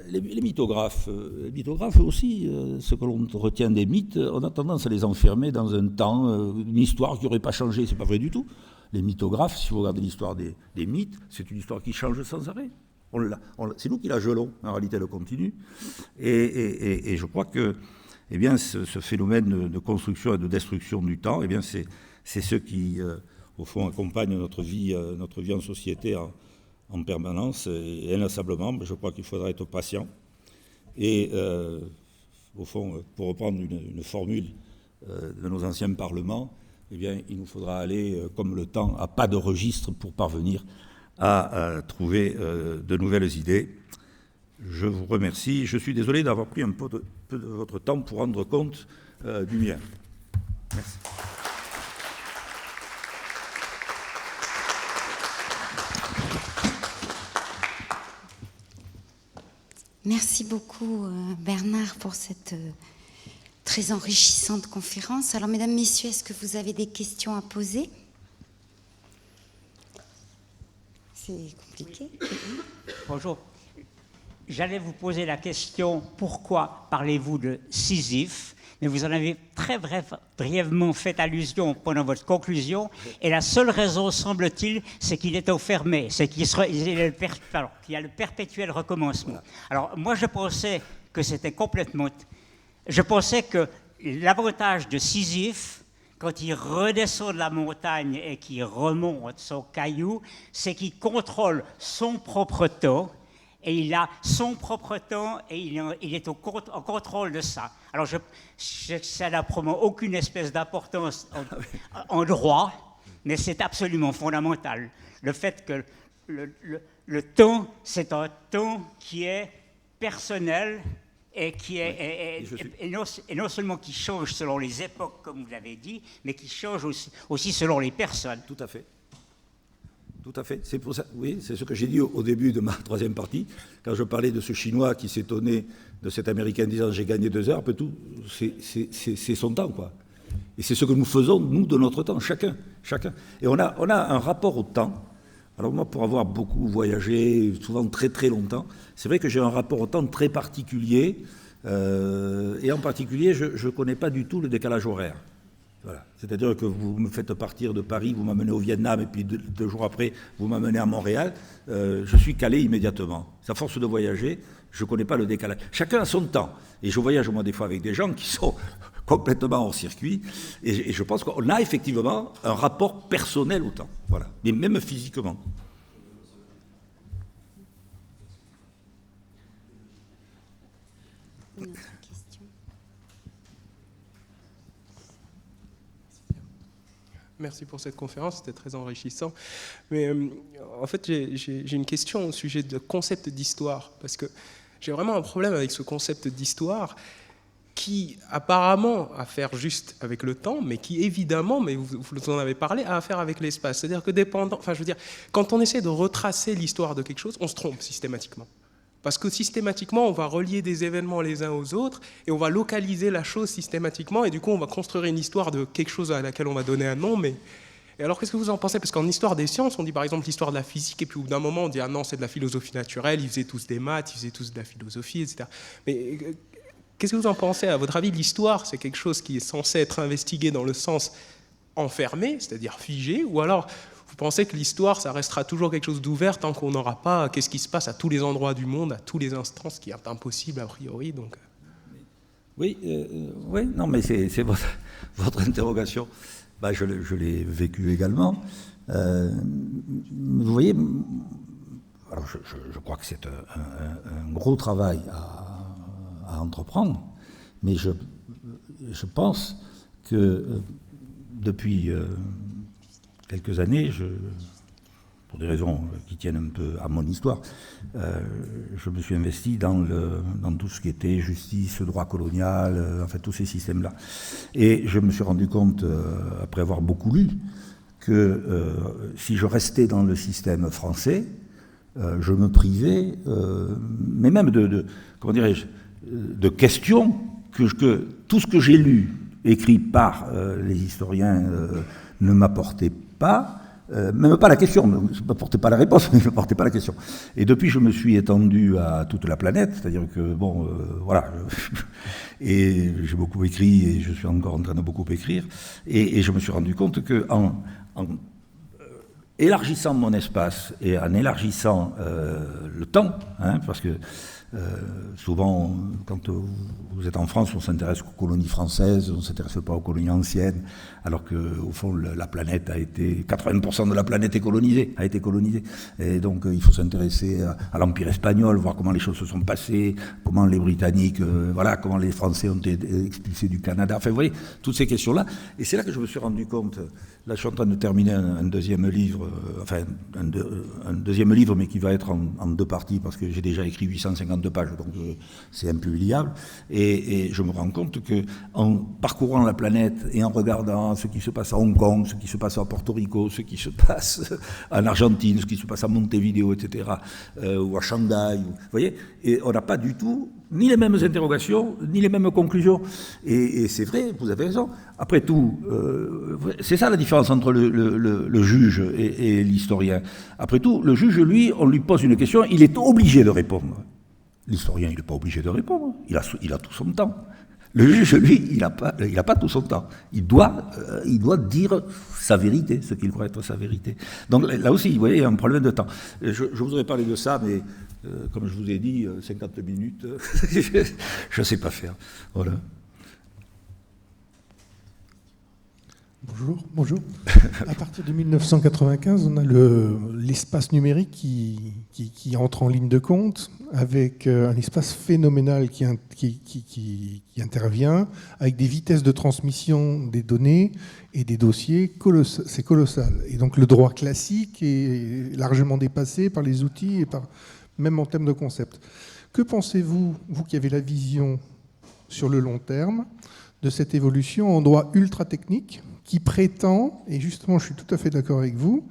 Les mythographes aussi, ce que l'on retient des mythes, on a tendance à les enfermer dans un temps, une histoire qui n'aurait pas changé, c'est pas vrai du tout. Les mythographes, si vous regardez l'histoire des mythes, c'est une histoire qui change sans arrêt. C'est nous qui la gelons, en réalité elle continue. Et je crois que eh bien, ce phénomène de construction et de destruction du temps, eh bien, c'est ce qui, au fond, accompagne notre vie en société en permanence et inlassablement. Mais je crois qu'il faudra être patient. Et, au fond, pour reprendre une formule de nos anciens parlements, eh bien, il nous faudra aller, comme le temps, à pas de registre pour parvenir à trouver de nouvelles idées. Je vous remercie. Je suis désolé d'avoir pris un peu de votre temps pour rendre compte du mien. Merci. Merci beaucoup, Bernard, pour cette très enrichissante conférence. Alors, mesdames, messieurs, est-ce que vous avez des questions à poser ? C'est compliqué. Oui. Bonjour. J'allais vous poser la question, pourquoi parlez-vous de Sisyphe ? Mais vous en avez très brièvement fait allusion pendant votre conclusion, et la seule raison, semble-t-il, c'est qu'il est enfermé, c'est qu'il y a le perpétuel recommencement. Alors, moi, je pensais que c'était complètement... Je pensais que l'avantage de Sisyphe, quand il redescend de la montagne et qu'il remonte son caillou, c'est qu'il contrôle son propre temps, et il a son propre temps et il est en contrôle de ça. Alors, ça n'a probablement aucune espèce d'importance en droit, mais c'est absolument fondamental. Le fait que le temps, c'est un temps qui est personnel et qui est et non seulement qui change selon les époques, comme vous l'avez dit, mais qui change aussi selon les personnes. Tout à fait. Tout à fait. C'est pour ça. Oui, c'est ce que j'ai dit au début de ma troisième partie, quand je parlais de ce Chinois qui s'étonnait de cet Américain disant j'ai gagné 2 heures. Un peu tout, c'est son temps, quoi. Et c'est ce que nous faisons nous de notre temps, chacun. Et on a un rapport au temps. Alors moi, pour avoir beaucoup voyagé, souvent très très longtemps, c'est vrai que j'ai un rapport au temps très particulier. Et en particulier, je ne connais pas du tout le décalage horaire. Voilà. C'est-à-dire que vous me faites partir de Paris, vous m'amenez au Vietnam, et puis 2 jours après, vous m'amenez à Montréal, je suis calé immédiatement. À force de voyager, je ne connais pas le décalage. Chacun a son temps. Et je voyage, moi, des fois, avec des gens qui sont complètement hors circuit. Et je pense qu'on a effectivement un rapport personnel au temps. Voilà. Mais même physiquement. Merci pour cette conférence, c'était très enrichissant. Mais en fait, j'ai une question au sujet de concept d'histoire, parce que j'ai vraiment un problème avec ce concept d'histoire qui, apparemment, a à faire juste avec le temps, mais qui, évidemment, mais vous en avez parlé, a à faire avec l'espace. C'est-à-dire que quand on essaie de retracer l'histoire de quelque chose, on se trompe systématiquement. Parce que systématiquement, on va relier des événements les uns aux autres et on va localiser la chose systématiquement et du coup, on va construire une histoire de quelque chose à laquelle on va donner un nom. Et alors, qu'est-ce que vous en pensez ? Parce qu'en histoire des sciences, on dit par exemple l'histoire de la physique et puis au bout d'un moment, on dit « Ah non, c'est de la philosophie naturelle, ils faisaient tous des maths, ils faisaient tous de la philosophie, etc. » Mais qu'est-ce que vous en pensez ? À votre avis, l'histoire, c'est quelque chose qui est censé être investigué dans le sens enfermé, c'est-à-dire figé, ou alors... Vous pensez que l'histoire, ça restera toujours quelque chose d'ouvert tant qu'on n'aura pas qu'est-ce qui se passe à tous les endroits du monde, à tous les instants, ce qui est impossible a priori. Donc... Oui, non, mais c'est votre interrogation. Bah, je l'ai vécu également. Vous voyez, alors je crois que c'est un gros travail à entreprendre, mais je pense que depuis quelques années, pour des raisons qui tiennent un peu à mon histoire, je me suis investi dans tout ce qui était justice, droit colonial, enfin tous ces systèmes-là. Et je me suis rendu compte, après avoir beaucoup lu, que si je restais dans le système français, je me privais, mais même comment dirais-je, de questions que tout ce que j'ai lu, écrit par les historiens, ne m'apportait pas. Même pas la question, ne m'apportait pas la réponse, mais ne m'apportait pas la question. Et depuis, je me suis étendu à toute la planète, c'est-à-dire que, bon, voilà, et j'ai beaucoup écrit, et je suis encore en train de beaucoup écrire, et je me suis rendu compte qu'en élargissant mon espace et en élargissant le temps, hein, parce que souvent, quand vous êtes en France, on s'intéresse aux colonies françaises, on ne s'intéresse pas aux colonies anciennes, alors qu'au fond, la planète a été... 80% de la planète a été colonisée. Et donc, il faut s'intéresser à l'Empire espagnol, voir comment les choses se sont passées, comment les Britanniques, voilà, comment les Français ont été expulsés du Canada. Enfin, vous voyez, toutes ces questions-là. Et c'est là que je me suis rendu compte... Là, je suis en train de terminer un deuxième livre, un deuxième livre, mais qui va être en deux parties, parce que j'ai déjà écrit 852 pages, donc c'est impubliable. Et je me rends compte qu'en parcourant la planète et en regardant ce qui se passe à Hong Kong, ce qui se passe à Porto Rico, ce qui se passe en Argentine, ce qui se passe à Montevideo, etc., ou à Shanghai, vous voyez, et on n'a pas du tout ni les mêmes interrogations, ni les mêmes conclusions. Et c'est vrai, vous avez raison. Après tout, c'est ça la différence entre le juge et l'historien. Après tout, le juge, lui, on lui pose une question, il est obligé de répondre. L'historien, il n'est pas obligé de répondre, il a tout son temps. Le juge, lui, il n'a pas tout son temps. Il doit dire sa vérité, ce qu'il croit être sa vérité. Donc là aussi, vous voyez, il y a un problème de temps. Je voudrais parler de ça, mais comme je vous ai dit, 50 minutes, je ne sais pas faire. Voilà. Bonjour. À partir de 1995, on a l'espace numérique qui entre en ligne de compte, avec un espace phénoménal qui intervient, avec des vitesses de transmission des données et des dossiers, c'est colossal. Et donc le droit classique est largement dépassé par les outils et même en termes de concept. Que pensez-vous, vous qui avez la vision sur le long terme, de cette évolution en droit ultra technique qui prétend, et justement je suis tout à fait d'accord avec vous,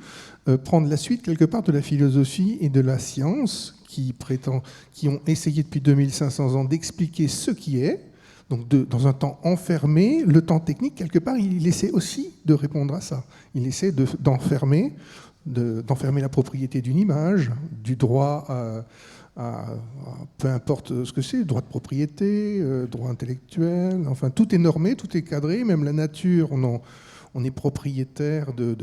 prendre la suite quelque part de la philosophie et de la science qui ont essayé depuis 2500 ans d'expliquer ce qui est, donc dans un temps enfermé, le temps technique, quelque part, il essaie aussi de répondre à ça. Il essaie d'enfermer la propriété d'une image, du droit à peu importe ce que c'est, droit de propriété, droit intellectuel, enfin tout est normé, tout est cadré, même la nature, on est propriétaire de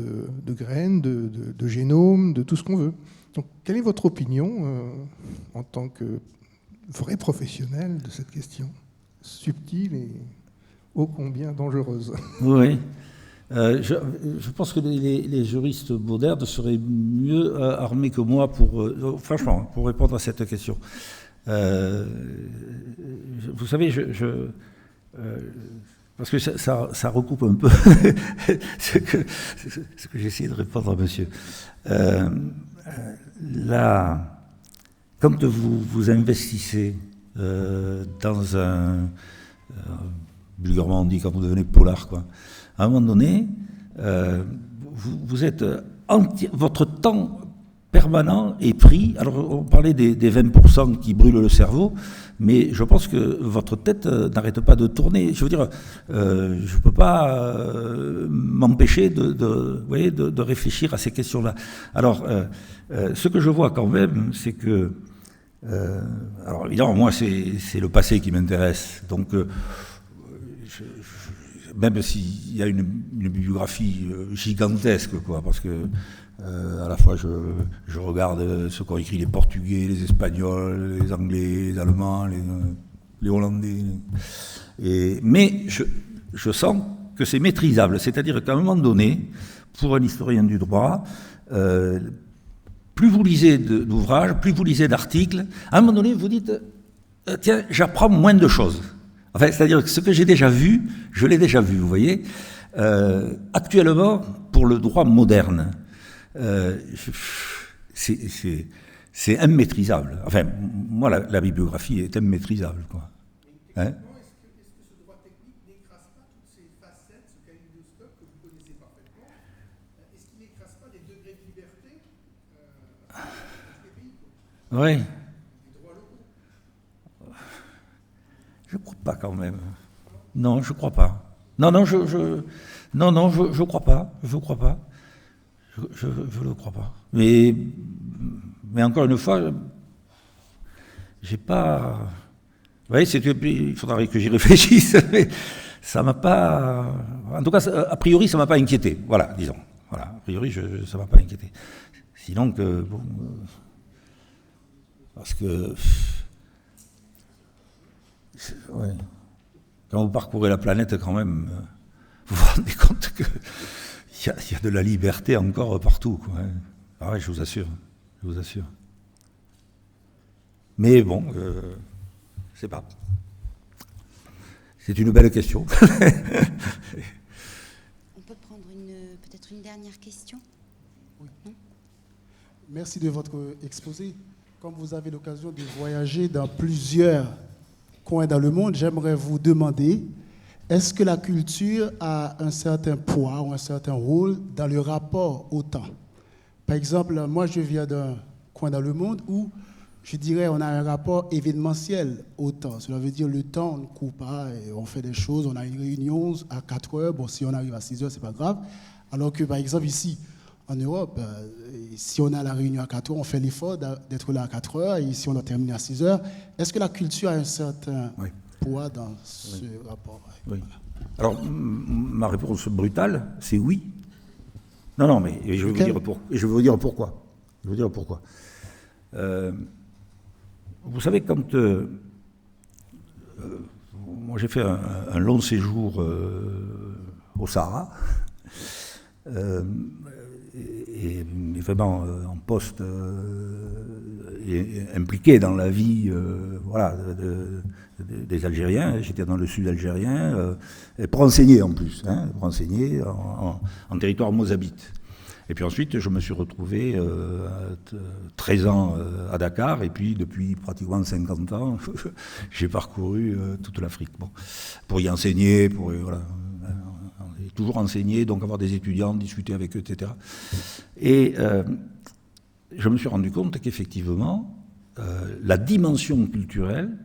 graines, de génomes, de tout ce qu'on veut. Donc quelle est votre opinion en tant que vrai professionnel de cette question subtile et ô combien dangereuse? Oui. Je pense que les juristes modernes seraient mieux armés que moi franchement, pour répondre à cette question. Vous savez, parce que ça recoupe un peu ce que j'ai essayé de répondre à monsieur. Là, quand vous investissez dans un... vulgairement on dit quand vous devenez polar, quoi. À un moment donné, vous êtes votre temps permanent est pris. Alors, on parlait des 20% qui brûlent le cerveau, mais je pense que votre tête n'arrête pas de tourner. Je veux dire, je ne peux pas m'empêcher de réfléchir à ces questions-là. Alors, ce que je vois quand même, c'est que... alors, évidemment, moi, c'est le passé qui m'intéresse. Donc... même s'il y a une biographie gigantesque, quoi, parce que à la fois je regarde ce qu'ont écrit les Portugais, les Espagnols, les Anglais, les Allemands, les Hollandais. Mais je sens que c'est maîtrisable, c'est-à-dire qu'à un moment donné, pour un historien du droit, plus vous lisez d'ouvrages, plus vous lisez d'articles, à un moment donné, vous dites tiens, j'apprends moins de choses. Enfin, c'est-à-dire que ce que j'ai déjà vu, je l'ai déjà vu, vous voyez. Actuellement, pour le droit moderne, c'est immaîtrisable. Enfin, moi, la bibliographie est immaîtrisable, quoi. Hein? Est-ce que ce droit technique n'écrase pas toutes ces facettes, ce kaléidoscope que vous connaissez parfaitement? Est-ce qu'il n'écrase pas des degrés de liberté dans les pays, quoi? Oui. Des droits locaux? Je crois pas quand même. Non, je crois pas. Non, je crois pas. Je crois pas. Je le crois pas. Mais encore une fois, j'ai pas. Vous voyez, il faudrait que j'y réfléchisse, mais ça m'a pas. En tout cas, a priori, ça m'a pas inquiété. Voilà, disons. Voilà, a priori, ça m'a pas inquiété. Sinon que bon, parce que ouais. Quand vous parcourez la planète, quand même, vous vous rendez compte qu'il y a de la liberté encore partout, quoi. Ah ouais, je vous assure. Mais bon, je sais pas. C'est une belle question. On peut prendre peut-être une dernière question? Oui. Merci de votre exposé. Comme vous avez l'occasion de voyager dans plusieurs coins dans le monde, j'aimerais vous demander, est-ce que la culture a un certain poids ou un certain rôle dans le rapport au temps? Par exemple, moi je viens d'un coin dans le monde où je dirais on a un rapport événementiel au temps. Cela veut dire le temps, on ne court pas, et on fait des choses, on a une réunion à 4 heures, bon si on arrive à 6 heures, c'est pas grave. Alors que par exemple ici, en Europe, si on a la réunion à 4 heures, on fait l'effort d'être là à 4 heures, et ici on doit terminer à 6 heures. Est-ce que la culture a un certain poids dans ce rapport? Oui. Alors, ma réponse brutale, c'est oui. Non, mais je vais vous dire pourquoi. Vous savez, quand moi j'ai fait un long séjour au Sahara, et vraiment en poste et impliqué dans la vie des Algériens. J'étais dans le sud algérien, et pour enseigner en plus, pour enseigner en territoire mozabite. Et puis ensuite, je me suis retrouvé 13 ans à Dakar, et puis depuis pratiquement 50 ans, j'ai parcouru toute l'Afrique. Bon, pour y enseigner, toujours enseigner, donc avoir des étudiants, discuter avec eux, etc. Et je me suis rendu compte qu'effectivement, la dimension culturelle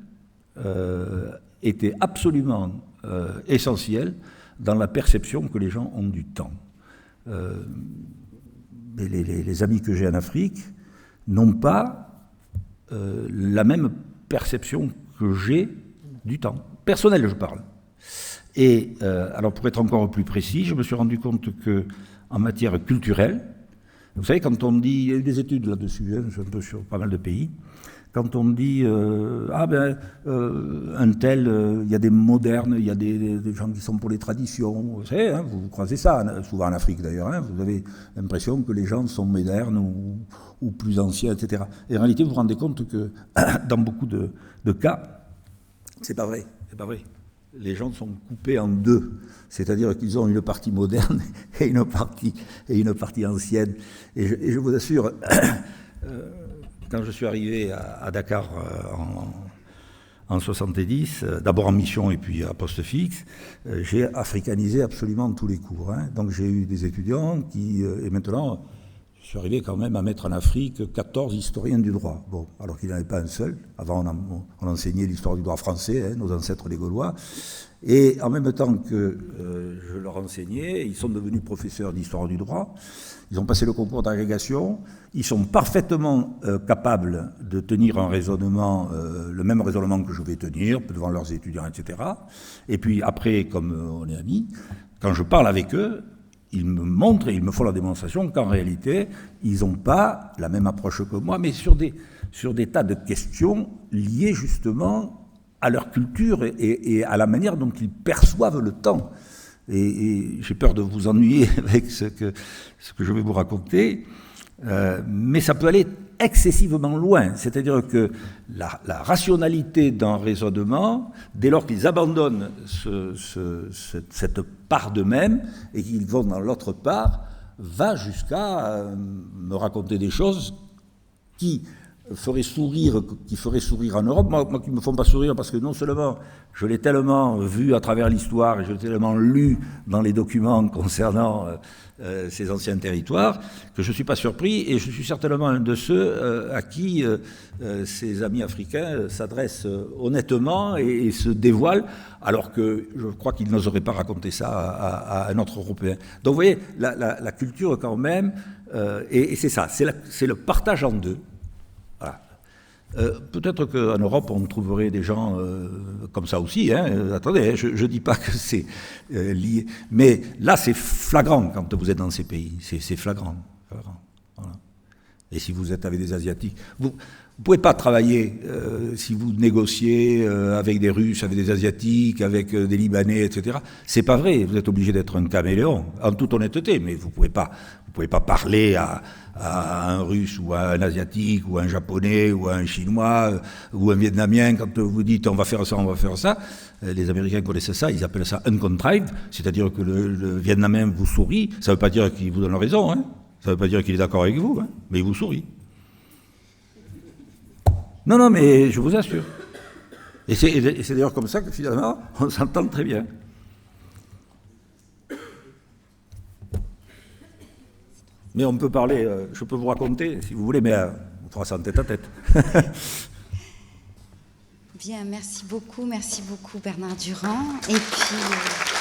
était absolument essentielle dans la perception que les gens ont du temps. Les amis que j'ai en Afrique n'ont pas la même perception que j'ai du temps. Personnel, je parle. Et alors, pour être encore plus précis, je me suis rendu compte qu'en matière culturelle, vous savez, quand on dit, il y a eu des études là-dessus, un peu sur pas mal de pays, quand on dit, un tel, il y a des modernes, il y a des gens qui sont pour les traditions, vous savez, vous croisez ça, souvent en Afrique d'ailleurs, vous avez l'impression que les gens sont modernes ou plus anciens, etc. Et en réalité, vous vous rendez compte que dans beaucoup de cas, c'est pas vrai. Les gens sont coupés en deux, c'est-à-dire qu'ils ont une partie moderne et une partie ancienne. Et je vous assure, quand je suis arrivé à Dakar en 70, d'abord en mission et puis à poste fixe, j'ai africanisé absolument tous les cours. Donc j'ai eu des étudiants et maintenant, je suis arrivé quand même à mettre en Afrique 14 historiens du droit. Bon, alors qu'il n'y en avait pas un seul. Avant, on enseignait l'histoire du droit français, nos ancêtres les Gaulois. Et en même temps que je leur enseignais, ils sont devenus professeurs d'histoire du droit. Ils ont passé le concours d'agrégation. Ils sont parfaitement capables de tenir un raisonnement, le même raisonnement que je vais tenir devant leurs étudiants, etc. Et puis après, comme on est amis, quand je parle avec eux, ils me montrent et ils me font la démonstration qu'en réalité, ils n'ont pas la même approche que moi, mais sur des tas de questions liées justement à leur culture et à la manière dont ils perçoivent le temps. Et j'ai peur de vous ennuyer avec ce que je vais vous raconter, mais ça peut aller excessivement loin. C'est-à-dire que la rationalité d'un raisonnement, dès lors qu'ils abandonnent cette part d'eux-mêmes et qu'ils vont dans l'autre part, va jusqu'à me raconter des choses qui feraient sourire en Europe, moi qui ne me font pas sourire parce que non seulement je l'ai tellement vu à travers l'histoire et je l'ai tellement lu dans les documents concernant ces anciens territoires, que je ne suis pas surpris et je suis certainement un de ceux à qui ces amis africains s'adressent honnêtement et se dévoilent, alors que je crois qu'ils n'oseraient pas raconter ça à un autre Européen. Donc vous voyez, la culture quand même, et c'est ça, c'est le partage en deux. Voilà. Peut-être qu'en Europe, on trouverait des gens comme ça aussi. Attendez, je ne dis pas que c'est lié. Mais là, c'est flagrant quand vous êtes dans ces pays. C'est flagrant. Voilà. Et si vous êtes avec des Asiatiques, vous ne pouvez pas travailler si vous négociez avec des Russes, avec des Asiatiques, avec des Libanais, etc. C'est pas vrai. Vous êtes obligé d'être un caméléon, en toute honnêteté. Mais vous pouvez pas parler à un Russe ou à un Asiatique ou à un Japonais ou à un Chinois ou un Vietnamien quand vous dites on va faire ça. Les Américains connaissent ça, ils appellent ça uncontrived, c'est-à-dire que le Vietnamien vous sourit. Ça ne veut pas dire qu'il vous donne raison, hein. Ça ne veut pas dire qu'il est d'accord avec vous, hein, mais il vous sourit. Non, mais je vous assure. Et c'est d'ailleurs comme ça que finalement on s'entend très bien. Mais on peut parler, je peux vous raconter, si vous voulez, mais on fera ça en tête à tête. Bien, merci beaucoup Bernard Durand. Et puis...